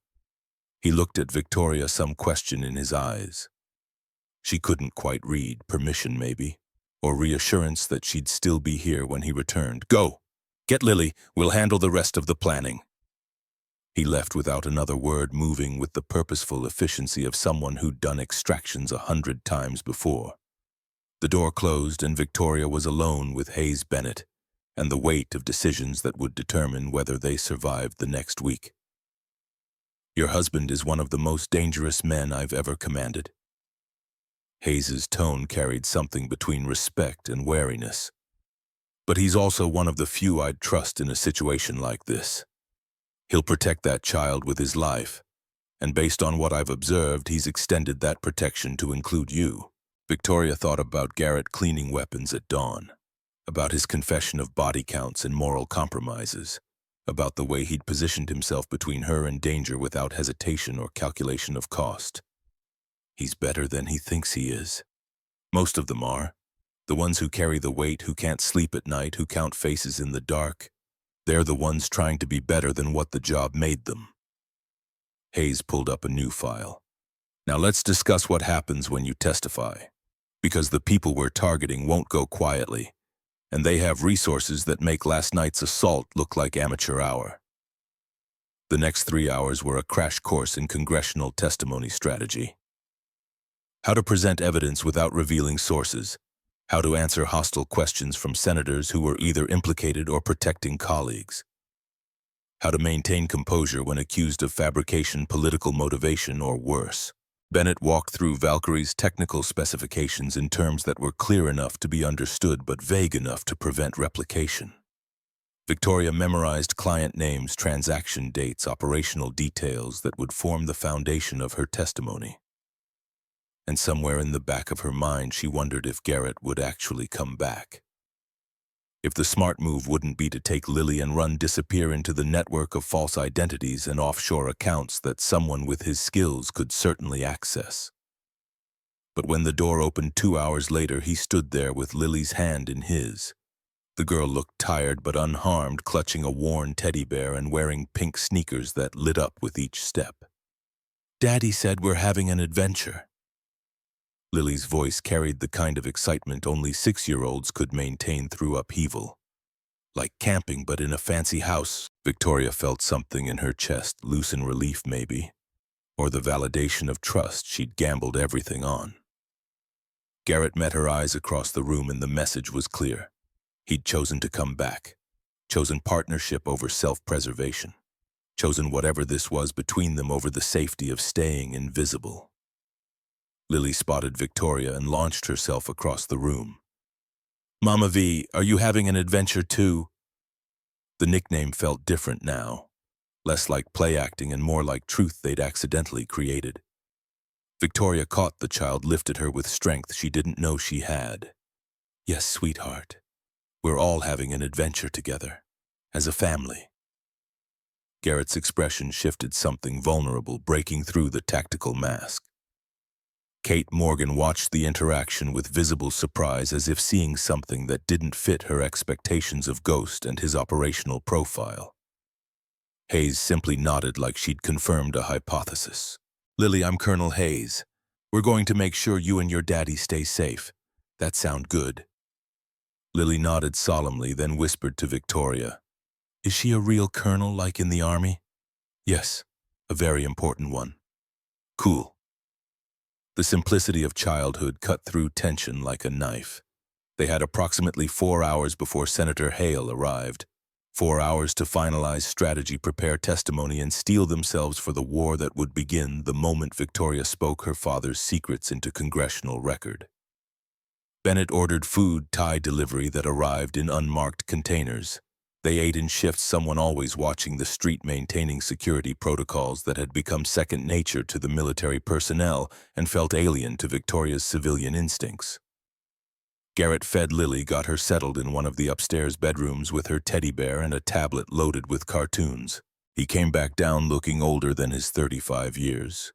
He looked at Victoria, some question in his eyes. She couldn't quite read. Permission, maybe. or reassurance that she'd still be here when he returned. "Go! Get Lily. We'll handle the rest of the planning." He left without another word, moving with the purposeful efficiency of someone who'd done extractions 100 times before. The door closed and Victoria was alone with Hayes Bennett and the weight of decisions that would determine whether they survived the next week. "Your husband is one of the most dangerous men I've ever commanded." Hayes's tone carried something between respect and wariness. "But he's also one of the few I'd trust in a situation like this. He'll protect that child with his life, and based on what I've observed, he's extended that protection to include you." Victoria thought about Garrett cleaning weapons at dawn, about his confession of body counts and moral compromises, about the way he'd positioned himself between her and danger without hesitation or calculation of cost. He's better than he thinks he is. Most of them are. The ones who carry the weight, who can't sleep at night, who count faces in the dark. They're the ones trying to be better than what the job made them. Hayes pulled up a new file. "Now let's discuss what happens when you testify. Because the people we're targeting won't go quietly, and they have resources that make last night's assault look like amateur hour." The next 3 hours were a crash course in congressional testimony strategy. How to present evidence without revealing sources. How to answer hostile questions from senators who were either implicated or protecting colleagues. How to maintain composure when accused of fabrication, political motivation, or worse. Bennett walked through Valkyrie's technical specifications in terms that were clear enough to be understood but vague enough to prevent replication. Victoria memorized client names, transaction dates, operational details that would form the foundation of her testimony. And somewhere in the back of her mind, she wondered if Garrett would actually come back. If the smart move wouldn't be to take Lily and disappear into the network of false identities and offshore accounts that someone with his skills could certainly access. But when the door opened 2 hours later, he stood there with Lily's hand in his. The girl looked tired but unharmed, clutching a worn teddy bear and wearing pink sneakers that lit up with each step. "Daddy said we're having an adventure." Lily's voice carried the kind of excitement only 6-year-olds could maintain through upheaval. Like camping, but in a fancy house. Victoria felt something in her chest, loosen relief maybe, or the validation of trust she'd gambled everything on. Garrett met her eyes across the room and the message was clear. He'd chosen to come back, chosen partnership over self-preservation, chosen whatever this was between them over the safety of staying invisible. Lily spotted Victoria and launched herself across the room. "Mama V, are you having an adventure too?" The nickname felt different now, less like play acting and more like truth they'd accidentally created. Victoria caught the child, lifted her with strength she didn't know she had. "Yes, sweetheart. We're all having an adventure together, as a family." Garrett's expression shifted, something vulnerable breaking through the tactical mask. Kate Morgan watched the interaction with visible surprise, as if seeing something that didn't fit her expectations of Ghost and his operational profile. Hayes simply nodded like she'd confirmed a hypothesis. "Lily, I'm Colonel Hayes. We're going to make sure you and your daddy stay safe. That sound good?" Lily nodded solemnly, then whispered to Victoria, "Is she a real colonel like in the army?" "Yes, a very important one." "Cool." The simplicity of childhood cut through tension like a knife. They had approximately 4 hours before Senator Hale arrived. 4 hours to finalize strategy, prepare testimony, and steel themselves for the war that would begin the moment Victoria spoke her father's secrets into congressional record. Bennett ordered food Thai delivery that arrived in unmarked containers. They ate in shifts, someone always watching the street, maintaining security protocols that had become second nature to the military personnel and felt alien to Victoria's civilian instincts. Garrett fed Lily, got her settled in one of the upstairs bedrooms with her teddy bear and a tablet loaded with cartoons. He came back down looking older than his 35 years.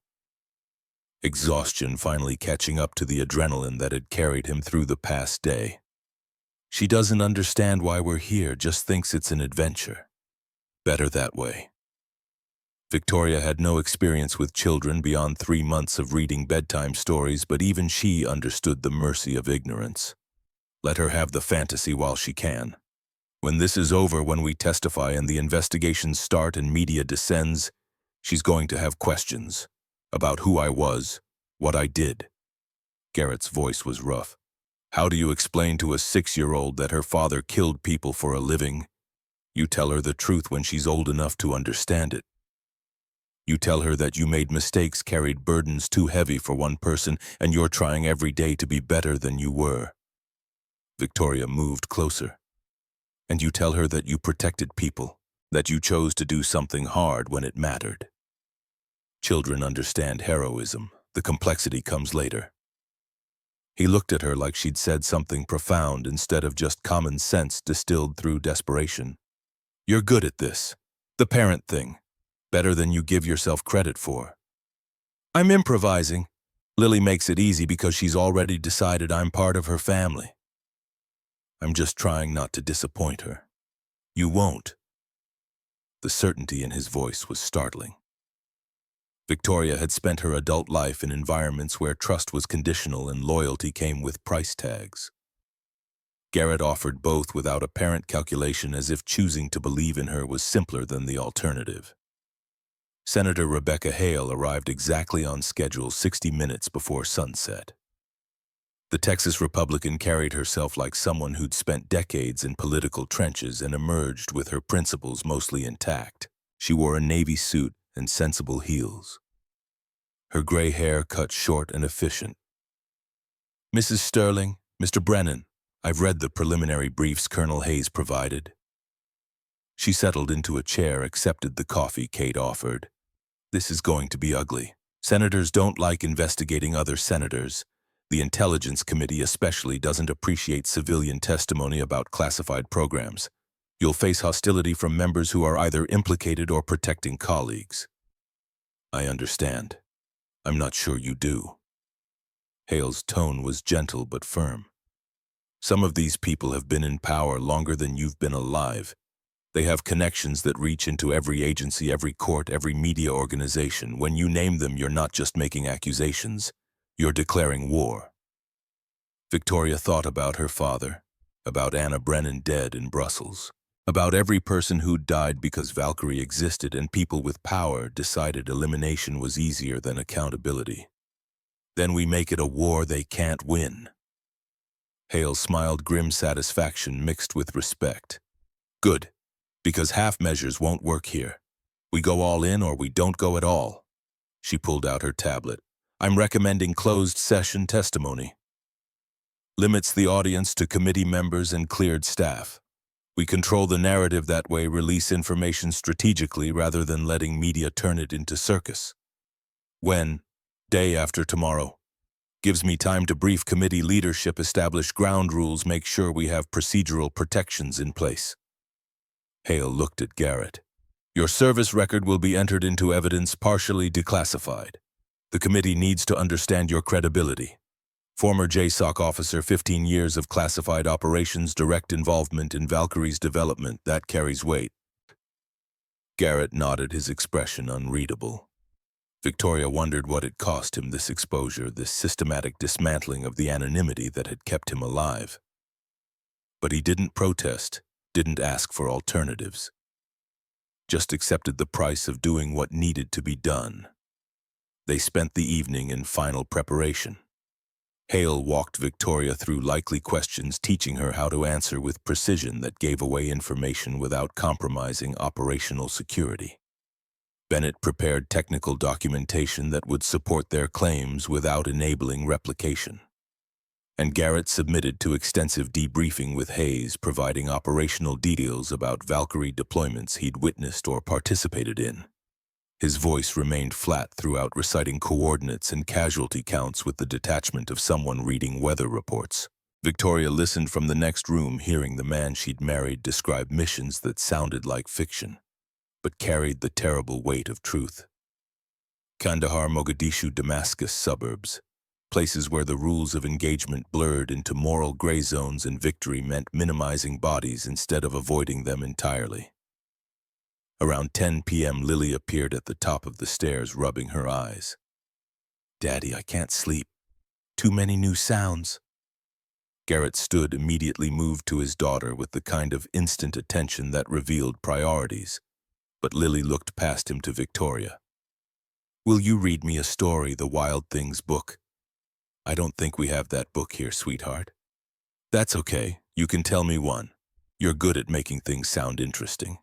Exhaustion finally catching up to the adrenaline that had carried him through the past day. "She doesn't understand why we're here, just thinks it's an adventure. Better that way." Victoria had no experience with children beyond 3 months of reading bedtime stories, but even she understood the mercy of ignorance. Let her have the fantasy while she can. When this is over, when we testify and the investigations start and media descends, she's going to have questions about who I was, what I did. Garrett's voice was rough. How do you explain to a 6-year-old that her father killed people for a living? You tell her the truth when she's old enough to understand it. You tell her that you made mistakes, carried burdens too heavy for one person, and you're trying every day to be better than you were. Victoria moved closer. And you tell her that you protected people, that you chose to do something hard when it mattered. Children understand heroism. The complexity comes later. He looked at her like she'd said something profound instead of just common sense distilled through desperation. You're good at this. The parent thing. Better than you give yourself credit for. I'm improvising. Lily makes it easy because she's already decided I'm part of her family. I'm just trying not to disappoint her. You won't. The certainty in his voice was startling. Victoria had spent her adult life in environments where trust was conditional and loyalty came with price tags. Garrett offered both without apparent calculation, as if choosing to believe in her was simpler than the alternative. Senator Rebecca Hale arrived exactly on schedule 60 minutes before sunset. The Texas Republican carried herself like someone who'd spent decades in political trenches and emerged with her principles mostly intact. She wore a navy suit and sensible heels. Her gray hair cut short and efficient. Mrs. Sterling, Mr. Brennan, I've read the preliminary briefs Colonel Hayes provided. She settled into a chair, accepted the coffee Kate offered. This is going to be ugly. Senators don't like investigating other senators. The Intelligence Committee especially doesn't appreciate civilian testimony about classified programs. You'll face hostility from members who are either implicated or protecting colleagues. I understand. I'm not sure you do. Hale's tone was gentle but firm. Some of these people have been in power longer than you've been alive. They have connections that reach into every agency, every court, every media organization. When you name them, you're not just making accusations. You're declaring war. Victoria thought about her father, about Anna Brennan dead in Brussels, about every person who'd died because Valkyrie existed and people with power decided elimination was easier than accountability. Then we make it a war they can't win. Hale smiled, grim satisfaction mixed with respect. Good, because half measures won't work here. We go all in or we don't go at all. She pulled out her tablet. I'm recommending closed session testimony. Limits the audience to committee members and cleared staff. We control the narrative that way, release information strategically rather than letting media turn it into circus. When? Day after tomorrow. Gives me time to brief committee leadership, establish ground rules, make sure we have procedural protections in place. Hale looked at Garrett. Your service record will be entered into evidence, partially declassified. The committee needs to understand your credibility. Former JSOC officer, 15 years of classified operations, direct involvement in Valkyrie's development, that carries weight. Garrett nodded, his expression unreadable. Victoria wondered what it cost him, this exposure, this systematic dismantling of the anonymity that had kept him alive. But he didn't protest, didn't ask for alternatives. Just accepted the price of doing what needed to be done. They spent the evening in final preparation. Hale walked Victoria through likely questions, teaching her how to answer with precision that gave away information without compromising operational security. Bennett prepared technical documentation that would support their claims without enabling replication. And Garrett submitted to extensive debriefing with Hayes, providing operational details about Valkyrie deployments he'd witnessed or participated in. His voice remained flat throughout, reciting coordinates and casualty counts with the detachment of someone reading weather reports. Victoria listened from the next room, hearing the man she'd married describe missions that sounded like fiction, but carried the terrible weight of truth. Kandahar, Mogadishu, Damascus suburbs, places where the rules of engagement blurred into moral gray zones and victory meant minimizing bodies instead of avoiding them entirely. Around 10 p.m., Lily appeared at the top of the stairs, rubbing her eyes. Daddy, I can't sleep. Too many new sounds. Garrett stood, immediately moved to his daughter with the kind of instant attention that revealed priorities. But Lily looked past him to Victoria. "Will you read me a story, the Wild Things book?" "I don't think we have that book here, sweetheart." "That's okay. You can tell me one. You're good at making things sound interesting."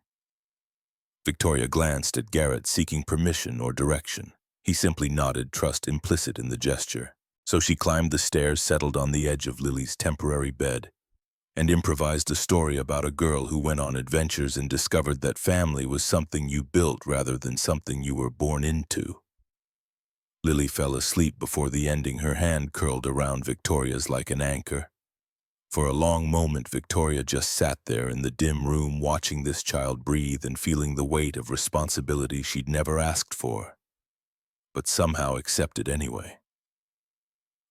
Victoria glanced at Garrett, seeking permission or direction. He simply nodded, trust implicit in the gesture. So she climbed the stairs, settled on the edge of Lily's temporary bed, and improvised a story about a girl who went on adventures and discovered that family was something you built rather than something you were born into. Lily fell asleep before the ending, her hand curled around Victoria's like an anchor. For a long moment, Victoria just sat there in the dim room, watching this child breathe and feeling the weight of responsibility she'd never asked for, but somehow accepted anyway.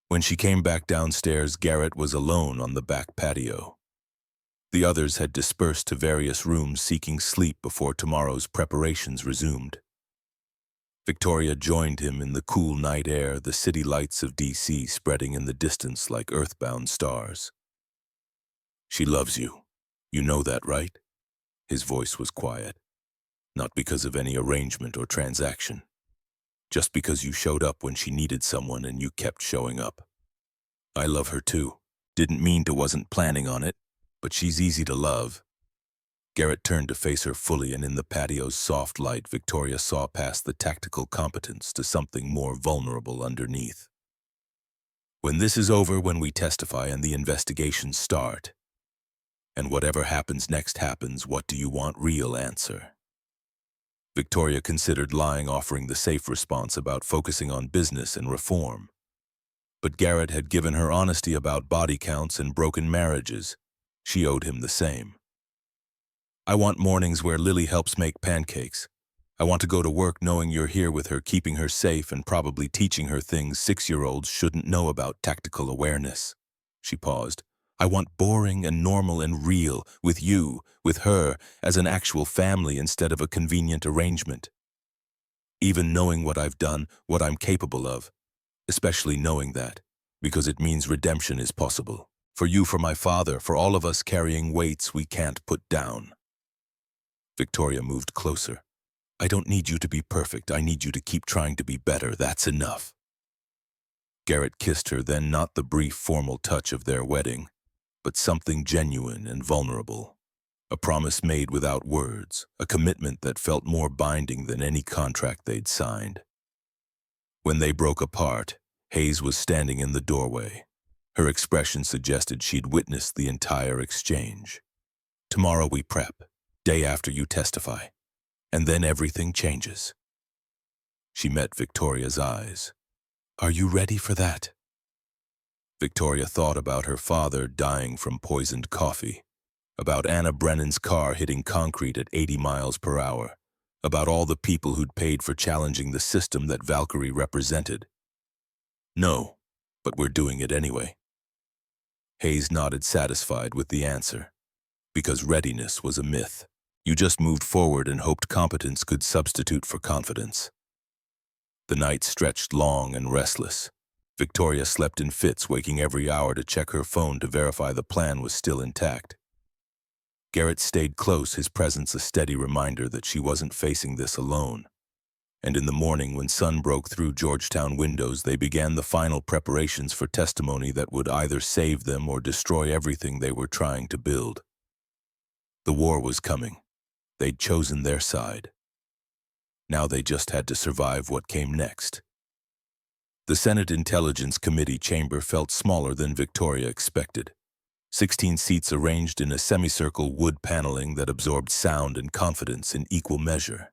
When she came back downstairs, Garrett was alone on the back patio. The others had dispersed to various rooms, seeking sleep before tomorrow's preparations resumed. Victoria joined him in the cool night air, the city lights of DC spreading in the distance like earthbound stars. "She loves you. You know that, right?" His voice was quiet. "Not because of any arrangement or transaction. Just because you showed up when she needed someone and you kept showing up. I love her too. Didn't mean to, wasn't planning on it, but she's easy to love." Garrett turned to face her fully, and in the patio's soft light, Victoria saw past the tactical competence to something more vulnerable underneath. "When this is over, when we testify and the investigations start, and whatever happens next happens, what do you want? Real answer." Victoria considered lying, offering the safe response about focusing on business and reform. But Garrett had given her honesty about body counts and broken marriages. She owed him the same. "I want mornings where Lily helps make pancakes. I want to go to work knowing you're here with her, keeping her safe and probably teaching her things 6-year-olds shouldn't know about tactical awareness." She paused. "I want boring and normal and real, with you, with her, as an actual family instead of a convenient arrangement. Even knowing what I've done, what I'm capable of, especially knowing that, because it means redemption is possible. For you, for my father, for all of us carrying weights we can't put down." Victoria moved closer. "I don't need you to be perfect. I need you to keep trying to be better. That's enough." Garrett kissed her, then not the brief formal touch of their wedding, but something genuine and vulnerable. A promise made without words, a commitment that felt more binding than any contract they'd signed. When they broke apart, Hayes was standing in the doorway. Her expression suggested she'd witnessed the entire exchange. "Tomorrow we prep, day after you testify, and then everything changes." She met Victoria's eyes. "Are you ready for that?" Victoria thought about her father dying from poisoned coffee, about Anna Brennan's car hitting concrete at 80 miles per hour, about all the people who'd paid for challenging the system that Valkyrie represented. "No, but we're doing it anyway." Hayes nodded, satisfied with the answer. Because readiness was a myth. You just moved forward and hoped competence could substitute for confidence. The night stretched long and restless. Victoria slept in fits, waking every hour to check her phone to verify the plan was still intact. Garrett stayed close, his presence a steady reminder that she wasn't facing this alone. And in the morning, when sun broke through Georgetown windows, they began the final preparations for testimony that would either save them or destroy everything they were trying to build. The war was coming. They'd chosen their side. Now they just had to survive what came next. The Senate Intelligence Committee chamber felt smaller than Victoria expected. 16 seats arranged in a semicircle, wood paneling that absorbed sound and confidence in equal measure.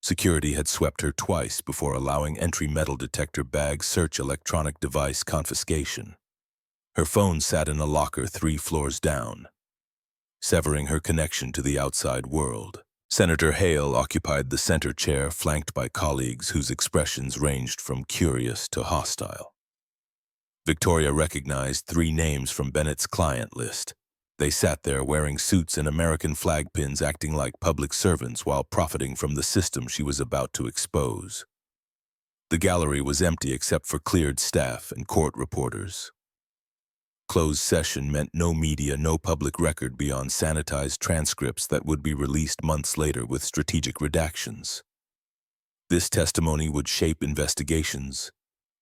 Security had swept her twice before allowing entry metal detector bag search, electronic device confiscation. Her phone sat in a locker 3 floors down, severing her connection to the outside world. Senator Hale occupied the center chair, flanked by colleagues whose expressions ranged from curious to hostile. Victoria recognized 3 names from Bennett's client list. They sat there wearing suits and American flag pins, acting like public servants while profiting from the system she was about to expose. The gallery was empty except for cleared staff and court reporters. Closed session meant no media, no public record beyond sanitized transcripts that would be released months later with strategic redactions. This testimony would shape investigations,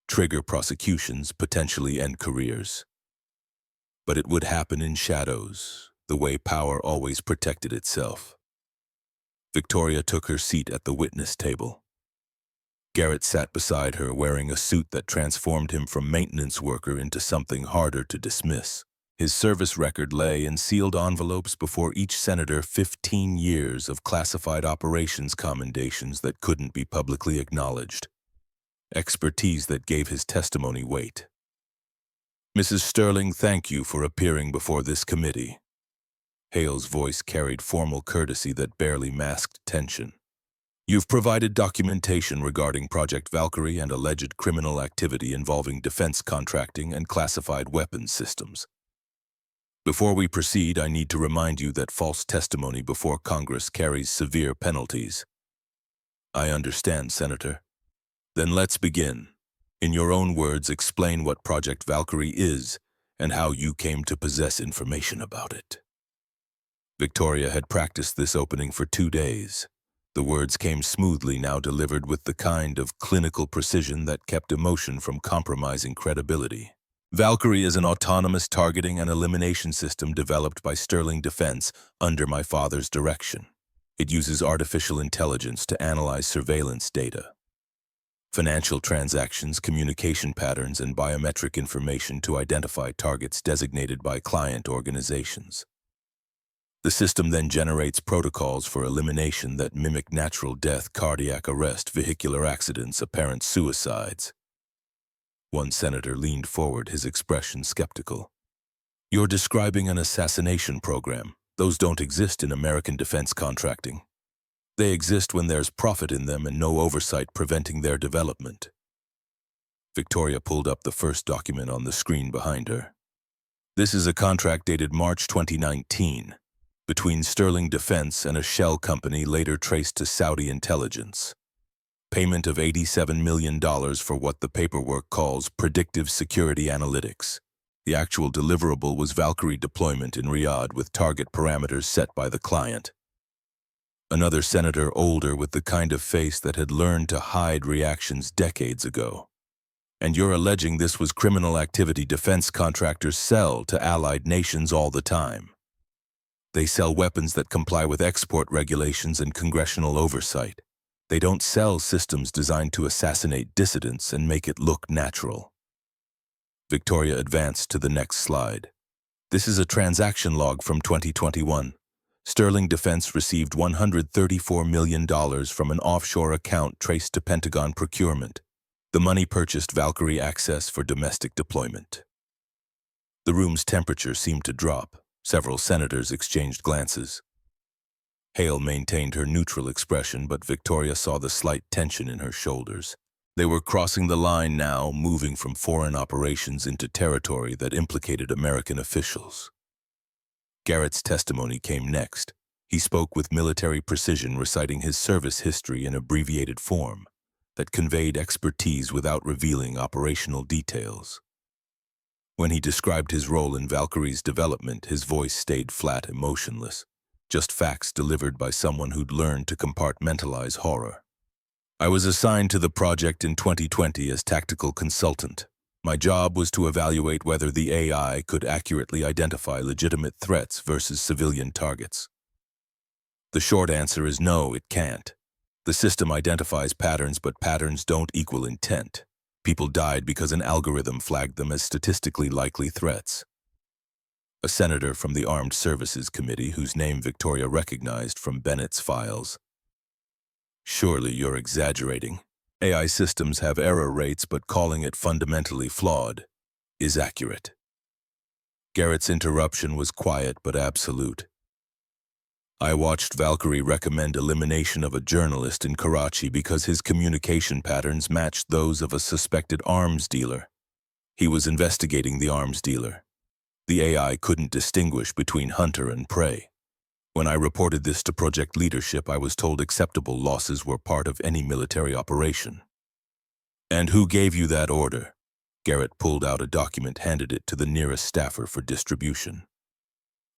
trigger prosecutions, potentially end careers. But it would happen in shadows, the way power always protected itself. Victoria took her seat at the witness table. Garrett sat beside her, wearing a suit that transformed him from maintenance worker into something harder to dismiss. His service record lay in sealed envelopes before each senator, 15 years of classified operations commendations that couldn't be publicly acknowledged. Expertise that gave his testimony weight. Mrs. Sterling, thank you for appearing before this committee. Hale's voice carried formal courtesy that barely masked tension. You've provided documentation regarding Project Valkyrie and alleged criminal activity involving defense contracting and classified weapons systems. Before we proceed, I need to remind you that false testimony before Congress carries severe penalties. I understand, Senator. Then let's begin. In your own words, explain what Project Valkyrie is and how you came to possess information about it. Victoria had practiced this opening for 2 days. The words came smoothly, now delivered with the kind of clinical precision that kept emotion from compromising credibility. Valkyrie is an autonomous targeting and elimination system developed by Sterling Defense under my father's direction. It uses artificial intelligence to analyze surveillance data, financial transactions, communication patterns, and biometric information to identify targets designated by client organizations. The system then generates protocols for elimination that mimic natural death, cardiac arrest, vehicular accidents, apparent suicides. One senator leaned forward, his expression skeptical. You're describing an assassination program. Those don't exist in American defense contracting. They exist when there's profit in them and no oversight preventing their development. Victoria pulled up the first document on the screen behind her. This is a contract dated March 2019. Between Sterling Defense and a shell company later traced to Saudi intelligence. Payment of $87 million for what the paperwork calls predictive security analytics. The actual deliverable was Valkyrie deployment in Riyadh with target parameters set by the client. Another senator, older, with the kind of face that had learned to hide reactions decades ago. And you're alleging this was criminal activity defense contractors sell to allied nations all the time. They sell weapons that comply with export regulations and congressional oversight. They don't sell systems designed to assassinate dissidents and make it look natural. Victoria advanced to the next slide. This is a transaction log from 2021. Sterling Defense received $134 million from an offshore account traced to Pentagon procurement. The money purchased Valkyrie access for domestic deployment. The room's temperature seemed to drop. Several senators exchanged glances. Hale maintained her neutral expression, but Victoria saw the slight tension in her shoulders. They were crossing the line now, moving from foreign operations into territory that implicated American officials. Garrett's testimony came next. He spoke with military precision, reciting his service history in abbreviated form that conveyed expertise without revealing operational details. When he described his role in Valkyrie's development, his voice stayed flat, emotionless, just facts delivered by someone who'd learned to compartmentalize horror. I was assigned to the project in 2020 as tactical consultant. My job was to evaluate whether the AI could accurately identify legitimate threats versus civilian targets. The short answer is no, it can't. The system identifies patterns, but patterns don't equal intent. People died because an algorithm flagged them as statistically likely threats. A senator from the Armed Services Committee, whose name Victoria recognized from Bennett's files. Surely you're exaggerating. AI systems have error rates, but calling it fundamentally flawed is accurate. Garrett's interruption was quiet but absolute. I watched Valkyrie recommend elimination of a journalist in Karachi because his communication patterns matched those of a suspected arms dealer. He was investigating the arms dealer. The AI couldn't distinguish between hunter and prey. When I reported this to project leadership, I was told acceptable losses were part of any military operation. And who gave you that order? Garrett pulled out a document, handed it to the nearest staffer for distribution.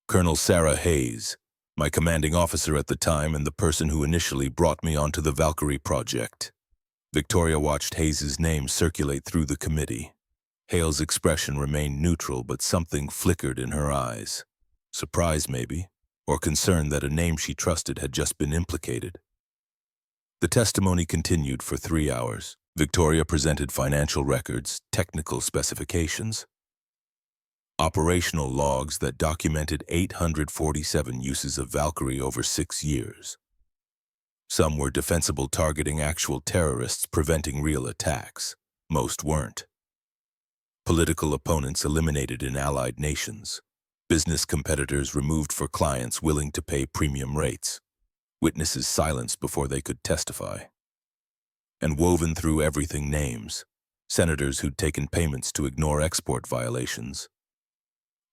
Colonel Sarah Hayes, my commanding officer at the time and the person who initially brought me onto the Valkyrie project. Victoria watched Hayes's name circulate through the committee. Hale's expression remained neutral, but something flickered in her eyes. Surprise, maybe, or concern that a name she trusted had just been implicated. The testimony continued for 3 hours. Victoria presented financial records, technical specifications, operational logs that documented 847 uses of Valkyrie over 6 years. Some were defensible, targeting actual terrorists, preventing real attacks. Most weren't. Political opponents eliminated in allied nations. Business competitors removed for clients willing to pay premium rates. Witnesses silenced before they could testify. And woven through everything, names. Senators who'd taken payments to ignore export violations.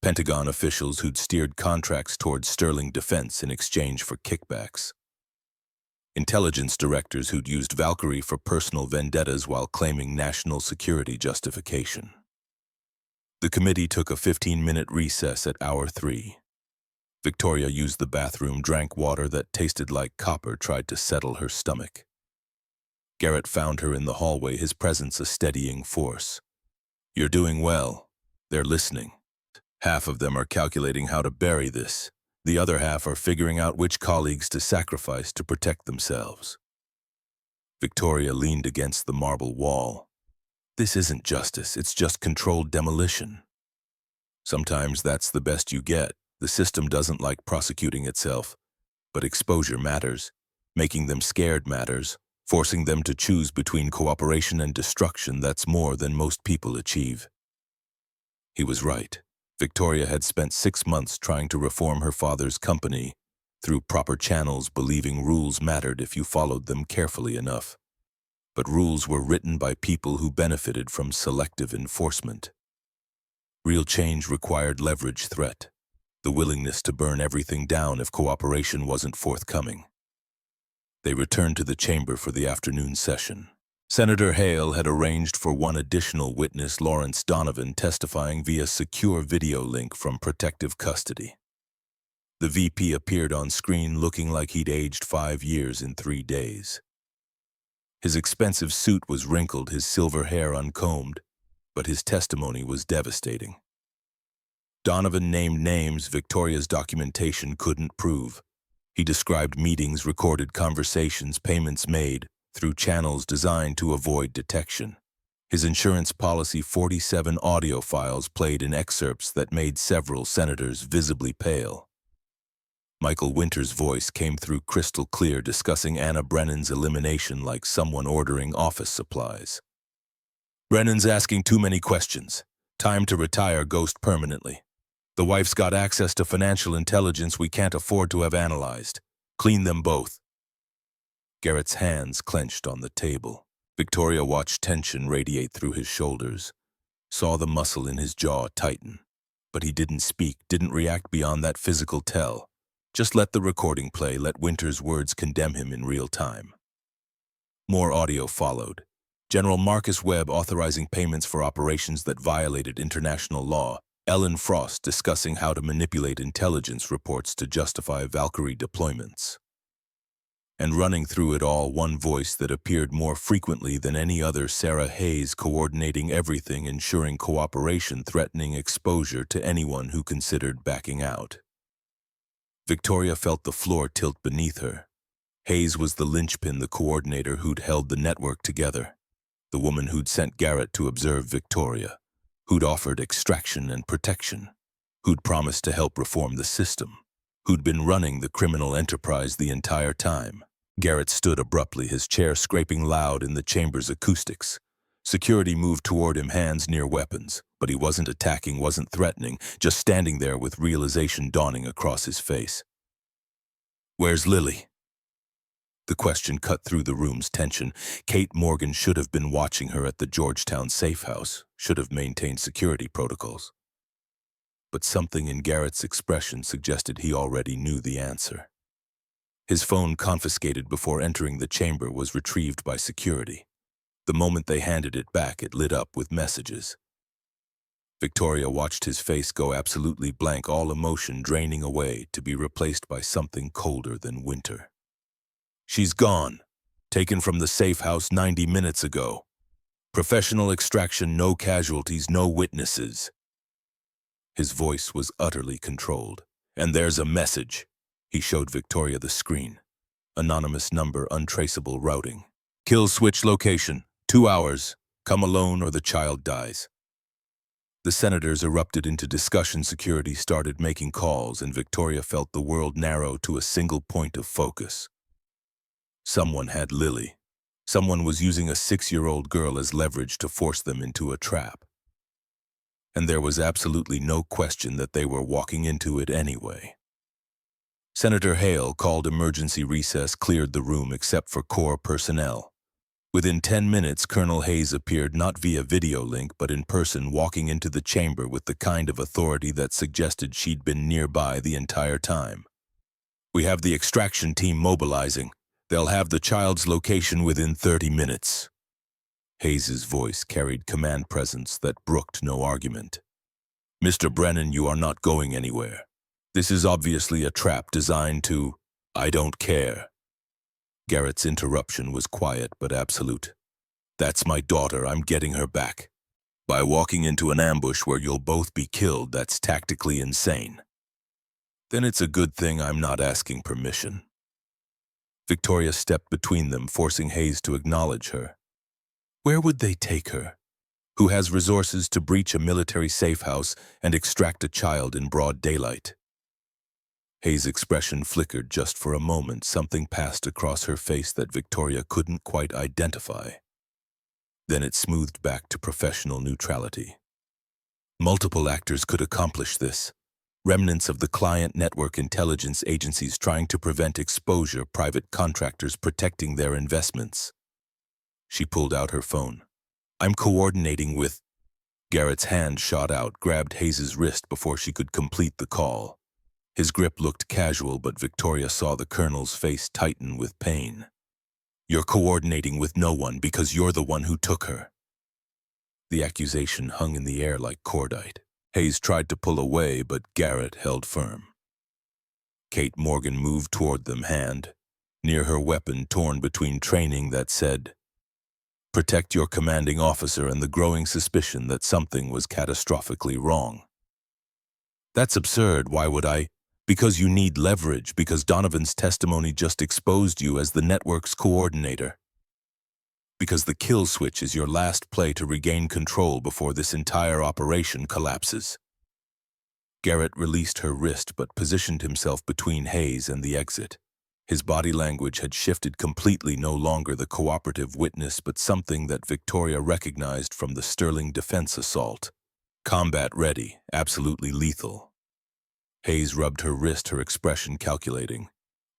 Pentagon officials who'd steered contracts towards sterling defense in exchange for kickbacks. Intelligence directors who'd used Valkyrie for personal vendettas while claiming national security justification. The committee took a 15-minute recess at hour 3. Victoria used the bathroom, drank water that tasted like copper, tried to settle her stomach. Garrett found her in the hallway, his presence a steadying force. You're doing well. They're listening. Half of them are calculating how to bury this. The other half are figuring out which colleagues to sacrifice to protect themselves. Victoria leaned against the marble wall. This isn't justice, it's just controlled demolition. Sometimes that's the best you get. The system doesn't like prosecuting itself. But exposure matters. Making them scared matters. Forcing them to choose between cooperation and destruction, that's more than most people achieve. He was right. Victoria had spent 6 months trying to reform her father's company through proper channels, believing rules mattered if you followed them carefully enough. But rules were written by people who benefited from selective enforcement. Real change required leverage, threat, the willingness to burn everything down if cooperation wasn't forthcoming. They returned to the chamber for the afternoon session. Senator Hale had arranged for one additional witness, Lawrence Donovan, testifying via secure video link from protective custody. The VP appeared on screen looking like he'd aged 5 years in 3 days. His expensive suit was wrinkled, his silver hair uncombed, but his testimony was devastating. Donovan named names Victoria's documentation couldn't prove. He described meetings, recorded conversations, payments made through channels designed to avoid detection. His insurance policy, 47 audio files played in excerpts that made several senators visibly pale. Michael Winter's voice came through crystal clear, discussing Anna Brennan's elimination like someone ordering office supplies. Brennan's asking too many questions. Time to retire Ghost permanently. The wife's got access to financial intelligence we can't afford to have analyzed. Clean them both. Garrett's hands clenched on the table. Victoria watched tension radiate through his shoulders, saw the muscle in his jaw tighten. But he didn't speak, didn't react beyond that physical tell. Just let the recording play, let Winter's words condemn him in real time. More audio followed. General Marcus Webb authorizing payments for operations that violated international law. Ellen Frost discussing how to manipulate intelligence reports to justify Valkyrie deployments. And running through it all, one voice that appeared more frequently than any other, Sarah Hayes, coordinating everything, ensuring cooperation, threatening exposure to anyone who considered backing out. Victoria felt the floor tilt beneath her. Hayes was the linchpin, the coordinator who'd held the network together, the woman who'd sent Garrett to observe Victoria, who'd offered extraction and protection, who'd promised to help reform the system, who'd been running the criminal enterprise the entire time. Garrett stood abruptly, his chair scraping loud in the chamber's acoustics. Security moved toward him, hands near weapons, but he wasn't attacking, wasn't threatening, just standing there with realization dawning across his face. "Where's Lily?" The question cut through the room's tension. Kate Morgan should have been watching her at the Georgetown safe house, should have maintained security protocols. But something in Garrett's expression suggested he already knew the answer. His phone, confiscated before entering the chamber, was retrieved by security. The moment they handed it back, it lit up with messages. Victoria watched his face go absolutely blank, all emotion draining away to be replaced by something colder than winter. She's gone. Taken from the safe house 90 minutes ago. Professional extraction, no casualties, no witnesses. His voice was utterly controlled. And there's a message. He showed Victoria the screen. Anonymous number, untraceable routing. Kill switch location. 2 hours. Come alone or the child dies. The senators erupted into discussion. Security started making calls, and Victoria felt the world narrow to a single point of focus. Someone had Lily. Someone was using a 6-year-old girl as leverage to force them into a trap. And there was absolutely no question that they were walking into it anyway. Senator Hale called emergency recess, cleared the room except for core personnel. Within 10 minutes, Colonel Hayes appeared not via video link but in person, walking into the chamber with the kind of authority that suggested she'd been nearby the entire time. We have the extraction team mobilizing. They'll have the child's location within 30 minutes. Hayes's voice carried command presence that brooked no argument. Mr. Brennan, you are not going anywhere. This is obviously a trap designed to... I don't care. Garrett's interruption was quiet but absolute. That's my daughter, I'm getting her back. By walking into an ambush where you'll both be killed, that's tactically insane. Then it's a good thing I'm not asking permission. Victoria stepped between them, forcing Hayes to acknowledge her. Where would they take her? Who has resources to breach a military safe house and extract a child in broad daylight? Hayes' expression flickered just for a moment. Something passed across her face that Victoria couldn't quite identify. Then it smoothed back to professional neutrality. Multiple actors could accomplish this. Remnants of the client network, intelligence agencies trying to prevent exposure, private contractors protecting their investments. She pulled out her phone. I'm coordinating with... Garrett's hand shot out, grabbed Hayes' wrist before she could complete the call. His grip looked casual, but Victoria saw the colonel's face tighten with pain. You're coordinating with no one because you're the one who took her. The accusation hung in the air like cordite. Hayes tried to pull away, but Garrett held firm. Kate Morgan moved toward them, hand near her weapon torn between training that said, "Protect your commanding officer," and the growing suspicion that something was catastrophically wrong. That's absurd. Why would I? Because you need leverage, because Donovan's testimony just exposed you as the network's coordinator. Because the kill switch is your last play to regain control before this entire operation collapses. Garrett released her wrist but positioned himself between Hayes and the exit. His body language had shifted completely, no longer the cooperative witness but something that Victoria recognized from the Sterling defense assault. Combat ready, absolutely lethal. Hayes rubbed her wrist, her expression calculating.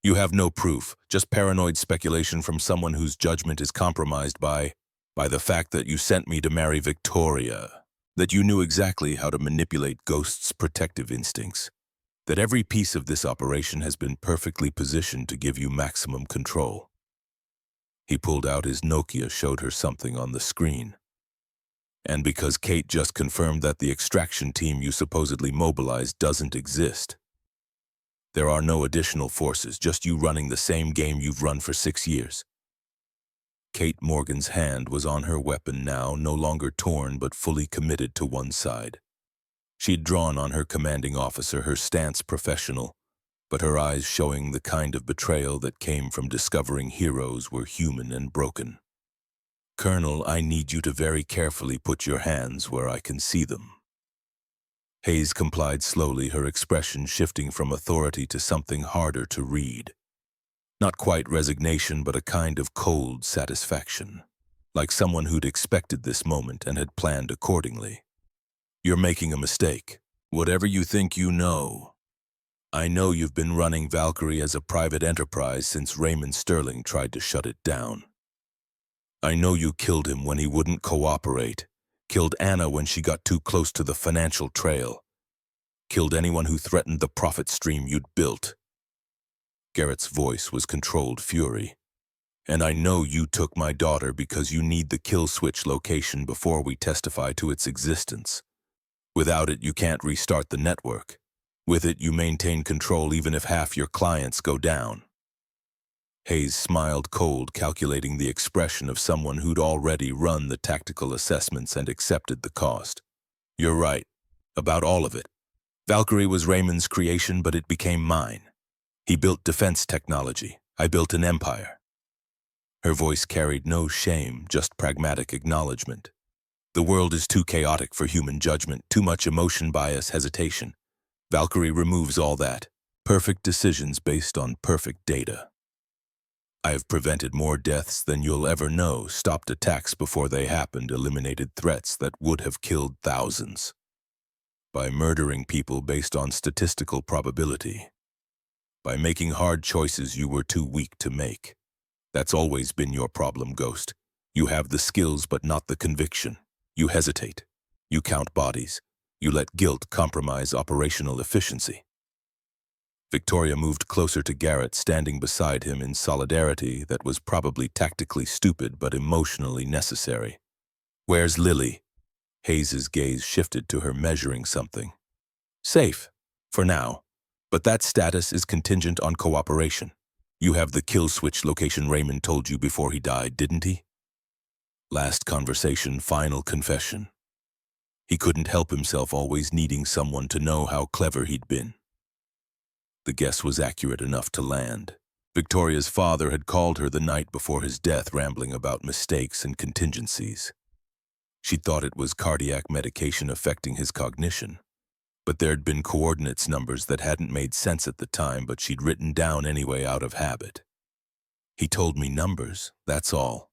You have no proof, just paranoid speculation from someone whose judgment is compromised by the fact that you sent me to marry Victoria, that you knew exactly how to manipulate Ghost's protective instincts, that every piece of this operation has been perfectly positioned to give you maximum control. He pulled out his Nokia, showed her something on the screen. And because Kate just confirmed that the extraction team you supposedly mobilized doesn't exist. There are no additional forces, just you running the same game you've run for 6 years. Kate Morgan's hand was on her weapon now, no longer torn but fully committed to one side. She'd drawn on her commanding officer, her stance professional, but her eyes showing the kind of betrayal that came from discovering heroes were human and broken. Colonel, I need you to very carefully put your hands where I can see them. Hayes complied slowly, her expression shifting from authority to something harder to read. Not quite resignation, but a kind of cold satisfaction, like someone who'd expected this moment and had planned accordingly. You're making a mistake. Whatever you think you know. I know you've been running Valkyrie as a private enterprise since Raymond Sterling tried to shut it down. I know you killed him when he wouldn't cooperate, killed Anna when she got too close to the financial trail, killed anyone who threatened the profit stream you'd built. Garrett's voice was controlled fury. And I know you took my daughter because you need the kill switch location before we testify to its existence. Without it, you can't restart the network. With it, you maintain control even if half your clients go down. Hayes smiled cold, calculating the expression of someone who'd already run the tactical assessments and accepted the cost. You're right. About all of it. Valkyrie was Raymond's creation, but it became mine. He built defense technology. I built an empire. Her voice carried no shame, just pragmatic acknowledgement. The world is too chaotic for human judgment, too much emotion, bias, hesitation. Valkyrie removes all that. Perfect decisions based on perfect data. I have prevented more deaths than you'll ever know, stopped attacks before they happened, eliminated threats that would have killed thousands. By murdering people based on statistical probability. By making hard choices you were too weak to make. That's always been your problem, Ghost. You have the skills but not the conviction. You hesitate. You count bodies. You let guilt compromise operational efficiency. Victoria moved closer to Garrett, standing beside him in solidarity that was probably tactically stupid but emotionally necessary. Where's Lily? Hayes's gaze shifted to her, measuring something. Safe, for now, but that status is contingent on cooperation. You have the kill switch location Raymond told you before he died, didn't he? Last conversation, final confession. He couldn't help himself, always needing someone to know how clever he'd been. The guess was accurate enough to land. Victoria's father had called her the night before his death, rambling about mistakes and contingencies. She'd thought it was cardiac medication affecting his cognition, but there'd been coordinates numbers that hadn't made sense at the time, but she'd written down anyway out of habit. He told me numbers, that's all.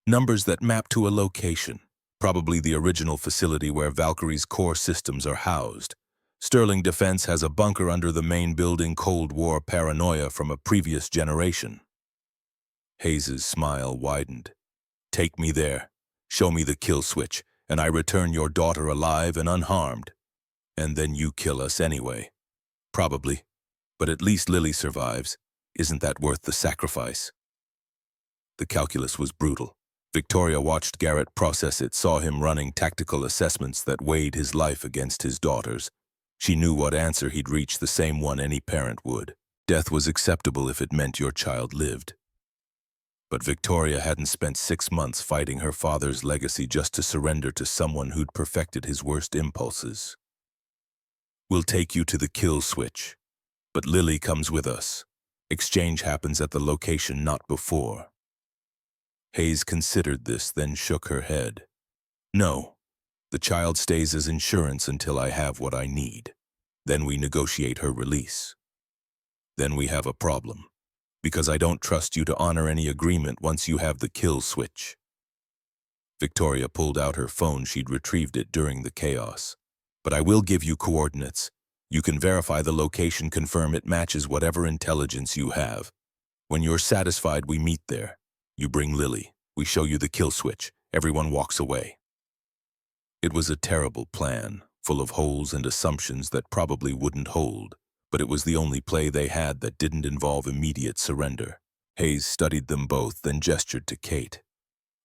Numbers that map to a location, probably the original facility where Valkyrie's core systems are housed. Sterling Defense has a bunker under the main building, Cold War paranoia from a previous generation. Hayes's smile widened. Take me there. Show me the kill switch, and I return your daughter alive and unharmed. And then you kill us anyway. Probably. But at least Lily survives. Isn't that worth the sacrifice? The calculus was brutal. Victoria watched Garrett process it, saw him running tactical assessments that weighed his life against his daughter's. She knew what answer he'd reach, the same one any parent would. Death was acceptable if it meant your child lived. But Victoria hadn't spent 6 months fighting her father's legacy just to surrender to someone who'd perfected his worst impulses. We'll take you to the kill switch, but Lily comes with us. Exchange happens at the location, not before. Hayes considered this, then shook her head. No. The child stays as insurance until I have what I need. Then we negotiate her release. Then we have a problem, because I don't trust you to honor any agreement once you have the kill switch. Victoria pulled out her phone. She'd retrieved it during the chaos. But I will give you coordinates. You can verify the location, confirm it matches whatever intelligence you have. When you're satisfied, we meet there. You bring Lily. We show you the kill switch. Everyone walks away. It was a terrible plan, full of holes and assumptions that probably wouldn't hold, but it was the only play they had that didn't involve immediate surrender. Hayes studied them both, then gestured to Kate.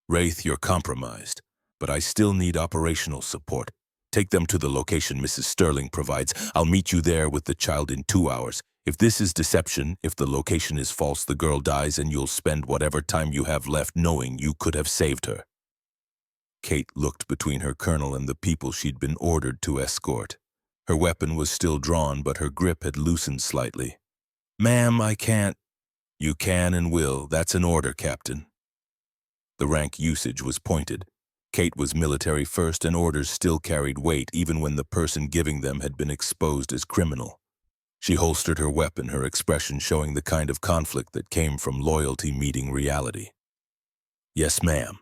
Wraith, you're compromised, but I still need operational support. Take them to the location Mrs. Sterling provides. I'll meet you there with the child in 2 hours. If this is deception, if the location is false, the girl dies and you'll spend whatever time you have left knowing you could have saved her. Kate looked between her colonel and the people she'd been ordered to escort. Her weapon was still drawn, but her grip had loosened slightly. Ma'am, I can't. You can and will. That's an order, Captain. The rank usage was pointed. Kate was military first, and orders still carried weight even when the person giving them had been exposed as criminal. She holstered her weapon, her expression showing the kind of conflict that came from loyalty meeting reality. Yes, ma'am.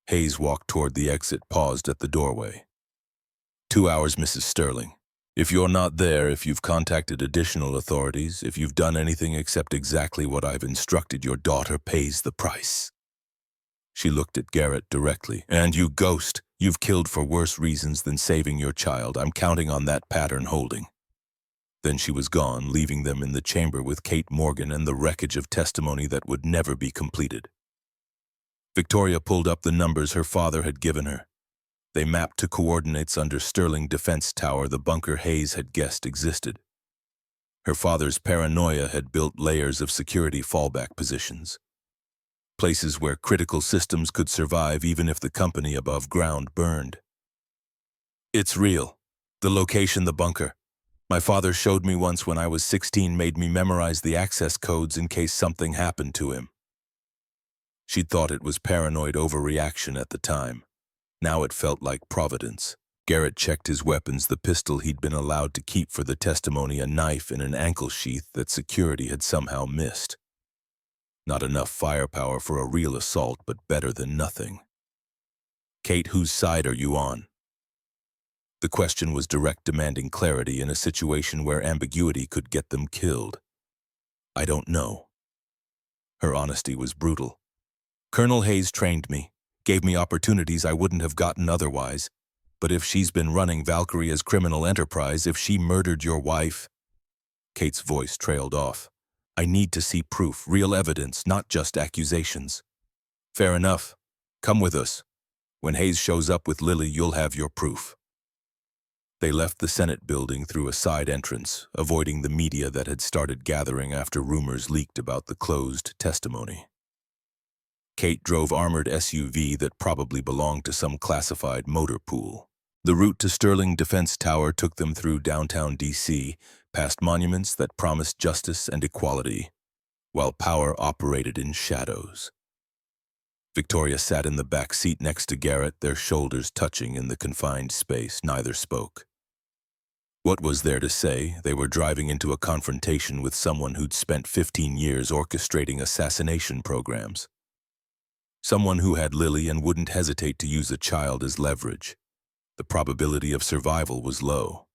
Hayes walked toward the exit, paused at the doorway. 2 hours, Mrs. Sterling. If you're not there, if you've contacted additional authorities, if you've done anything except exactly what I've instructed, your daughter pays the price. She looked at Garrett directly. And you ghost, you've killed for worse reasons than saving your child. I'm counting on that pattern holding. Then she was gone, leaving them in the chamber with Kate Morgan and the wreckage of testimony that would never be completed. Victoria pulled up the numbers her father had given her. They mapped to coordinates under Sterling Defense Tower the bunker Hayes had guessed existed. Her father's paranoia had built layers of security fallback positions, places where critical systems could survive even if the company above ground burned. It's real. The location, the bunker. My father showed me once when I was 16, made me memorize the access codes in case something happened to him. She'd thought it was paranoid overreaction at the time. Now it felt like providence. Garrett checked his weapons, the pistol he'd been allowed to keep for the testimony, a knife in an ankle sheath that security had somehow missed. Not enough firepower for a real assault, but better than nothing. Kate, whose side are you on? The question was direct, demanding clarity in a situation where ambiguity could get them killed. I don't know. Her honesty was brutal. Colonel Hayes trained me, gave me opportunities I wouldn't have gotten otherwise. But if she's been running Valkyrie as criminal enterprise, if she murdered your wife... Kate's voice trailed off. I need to see proof, real evidence, not just accusations. Fair enough. Come with us. When Hayes shows up with Lily, you'll have your proof. They left the Senate building through a side entrance, avoiding the media that had started gathering after rumors leaked about the closed testimony. Kate drove armored SUV that probably belonged to some classified motor pool. The route to Sterling Defense Tower took them through downtown D.C., past monuments that promised justice and equality, while power operated in shadows. Victoria sat in the back seat next to Garrett, their shoulders touching in the confined space. Neither spoke. What was there to say? They were driving into a confrontation with someone who'd spent 15 years orchestrating assassination programs. Someone who had Lily and wouldn't hesitate to use a child as leverage. The probability of survival was low.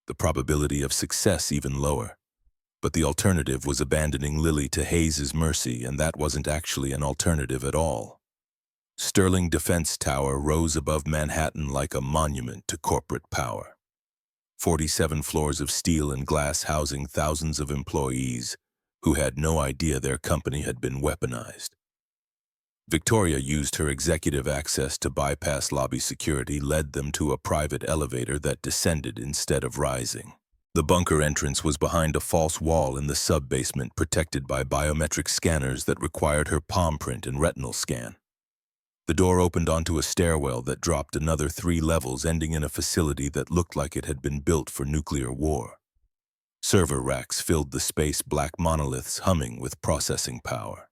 The probability of success even lower. But the alternative was abandoning Lily to Hayes's mercy, and that wasn't actually an alternative at all. Sterling Defense Tower rose above Manhattan like a monument to corporate power. 47 floors of steel and glass housing thousands of employees who had no idea their company had been weaponized. Victoria used her executive access to bypass lobby security, led them to a private elevator that descended instead of rising. The bunker entrance was behind a false wall in the sub-basement, protected by biometric scanners that required her palm print and retinal scan. The door opened onto a stairwell that dropped another 3 levels, ending in a facility that looked like it had been built for nuclear war. Server racks filled the space, black monoliths humming with processing power.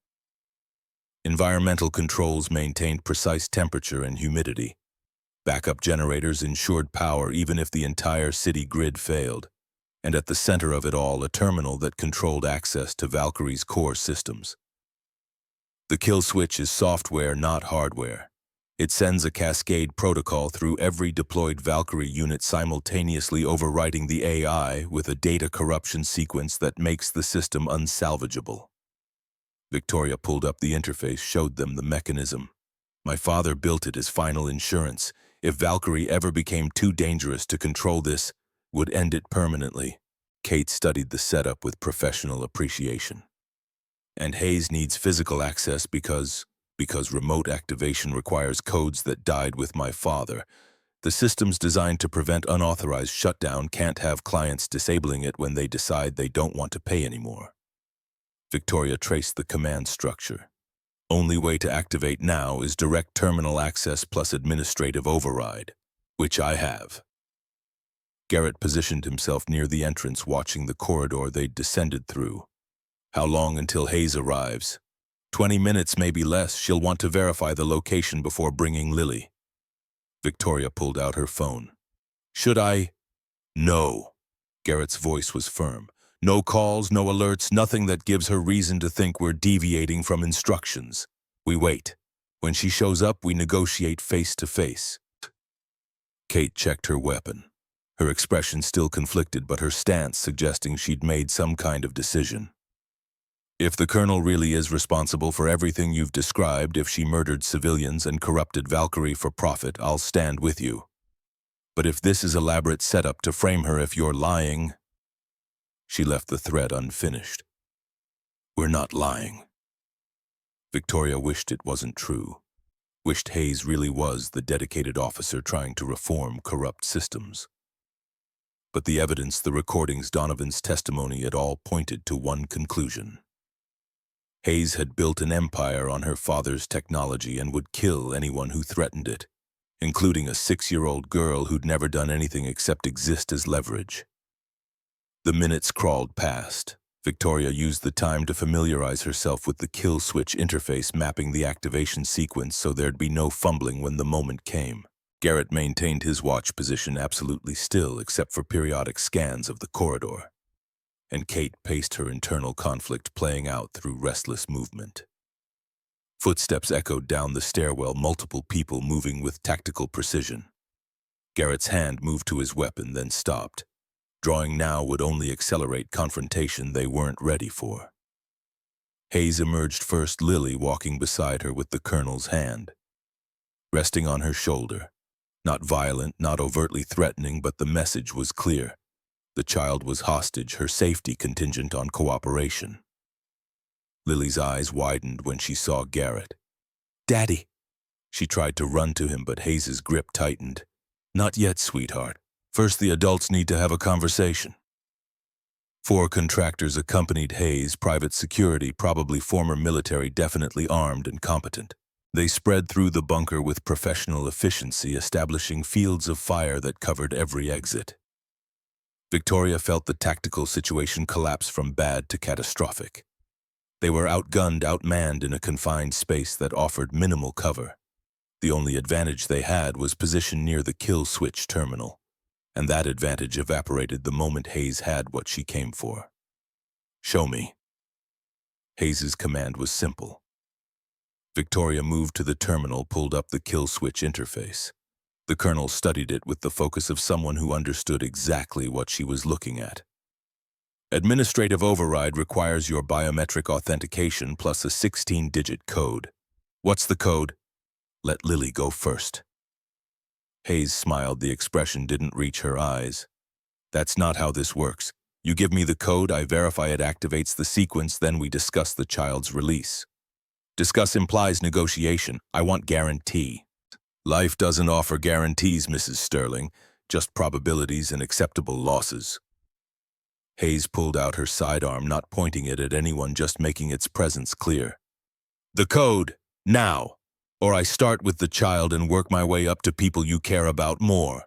Environmental controls maintained precise temperature and humidity. Backup generators ensured power even if the entire city grid failed. And at the center of it all, a terminal that controlled access to Valkyrie's core systems. The kill switch is software, not hardware. It sends a cascade protocol through every deployed Valkyrie unit, simultaneously overwriting the AI with a data corruption sequence that makes the system unsalvageable. Victoria pulled up the interface, showed them the mechanism. My father built it as final insurance. If Valkyrie ever became too dangerous to control, this would end it permanently. Kate studied the setup with professional appreciation. And Hayes needs physical access because remote activation requires codes that died with my father. The systems designed to prevent unauthorized shutdown can't have clients disabling it when they decide they don't want to pay anymore. Victoria traced the command structure. Only way to activate now is direct terminal access plus administrative override, which I have. Garrett positioned himself near the entrance, watching the corridor they'd descended through. How long until Hayes arrives? 20 minutes, maybe less. She'll want to verify the location before bringing Lily. Victoria pulled out her phone. Should I? No. Garrett's voice was firm. No calls, no alerts, nothing that gives her reason to think we're deviating from instructions. We wait. When she shows up, we negotiate face to face. Kate checked her weapon. Her expression still conflicted, but her stance suggesting she'd made some kind of decision. If the Colonel really is responsible for everything you've described, if she murdered civilians and corrupted Valkyrie for profit, I'll stand with you. But if this is elaborate setup to frame her, if you're lying... She left the thread unfinished. We're not lying. Victoria wished it wasn't true. Wished Hayes really was the dedicated officer trying to reform corrupt systems. But the evidence, the recordings, Donovan's testimony, it all pointed to one conclusion. Hayes had built an empire on her father's technology and would kill anyone who threatened it, including a 6-year-old girl who'd never done anything except exist as leverage. The minutes crawled past. Victoria used the time to familiarize herself with the kill switch interface, mapping the activation sequence so there'd be no fumbling when the moment came. Garrett maintained his watch position absolutely still except for periodic scans of the corridor, and Kate paced, her internal conflict playing out through restless movement. Footsteps echoed down the stairwell, multiple people moving with tactical precision. Garrett's hand moved to his weapon, then stopped. Drawing now would only accelerate confrontation they weren't ready for. Hayes emerged first, Lily walking beside her with the colonel's hand resting on her shoulder. Not violent, not overtly threatening, but the message was clear. The child was hostage, her safety contingent on cooperation. Lily's eyes widened when she saw Garrett. "Daddy!" She tried to run to him, but Hayes's grip tightened. "Not yet, sweetheart. First, the adults need to have a conversation." 4 contractors accompanied Hayes, private security, probably former military, definitely armed and competent. They spread through the bunker with professional efficiency, establishing fields of fire that covered every exit. Victoria felt the tactical situation collapse from bad to catastrophic. They were outgunned, outmanned in a confined space that offered minimal cover. The only advantage they had was position near the kill switch terminal, and that advantage evaporated the moment Hayes had what she came for. "Show me." Hayes's command was simple. Victoria moved to the terminal, pulled up the kill switch interface. The colonel studied it with the focus of someone who understood exactly what she was looking at. "Administrative override requires your biometric authentication plus a 16-digit code. What's the code?" "Let Lily go first." Hayes smiled. The expression didn't reach her eyes. "That's not how this works. You give me the code, I verify it activates the sequence, then we discuss the child's release." "Discuss implies negotiation. I want guarantee." "Life doesn't offer guarantees, Mrs. Sterling, just probabilities and acceptable losses." Hayes pulled out her sidearm, not pointing it at anyone, just making its presence clear. "The code, now, or I start with the child and work my way up to people you care about more."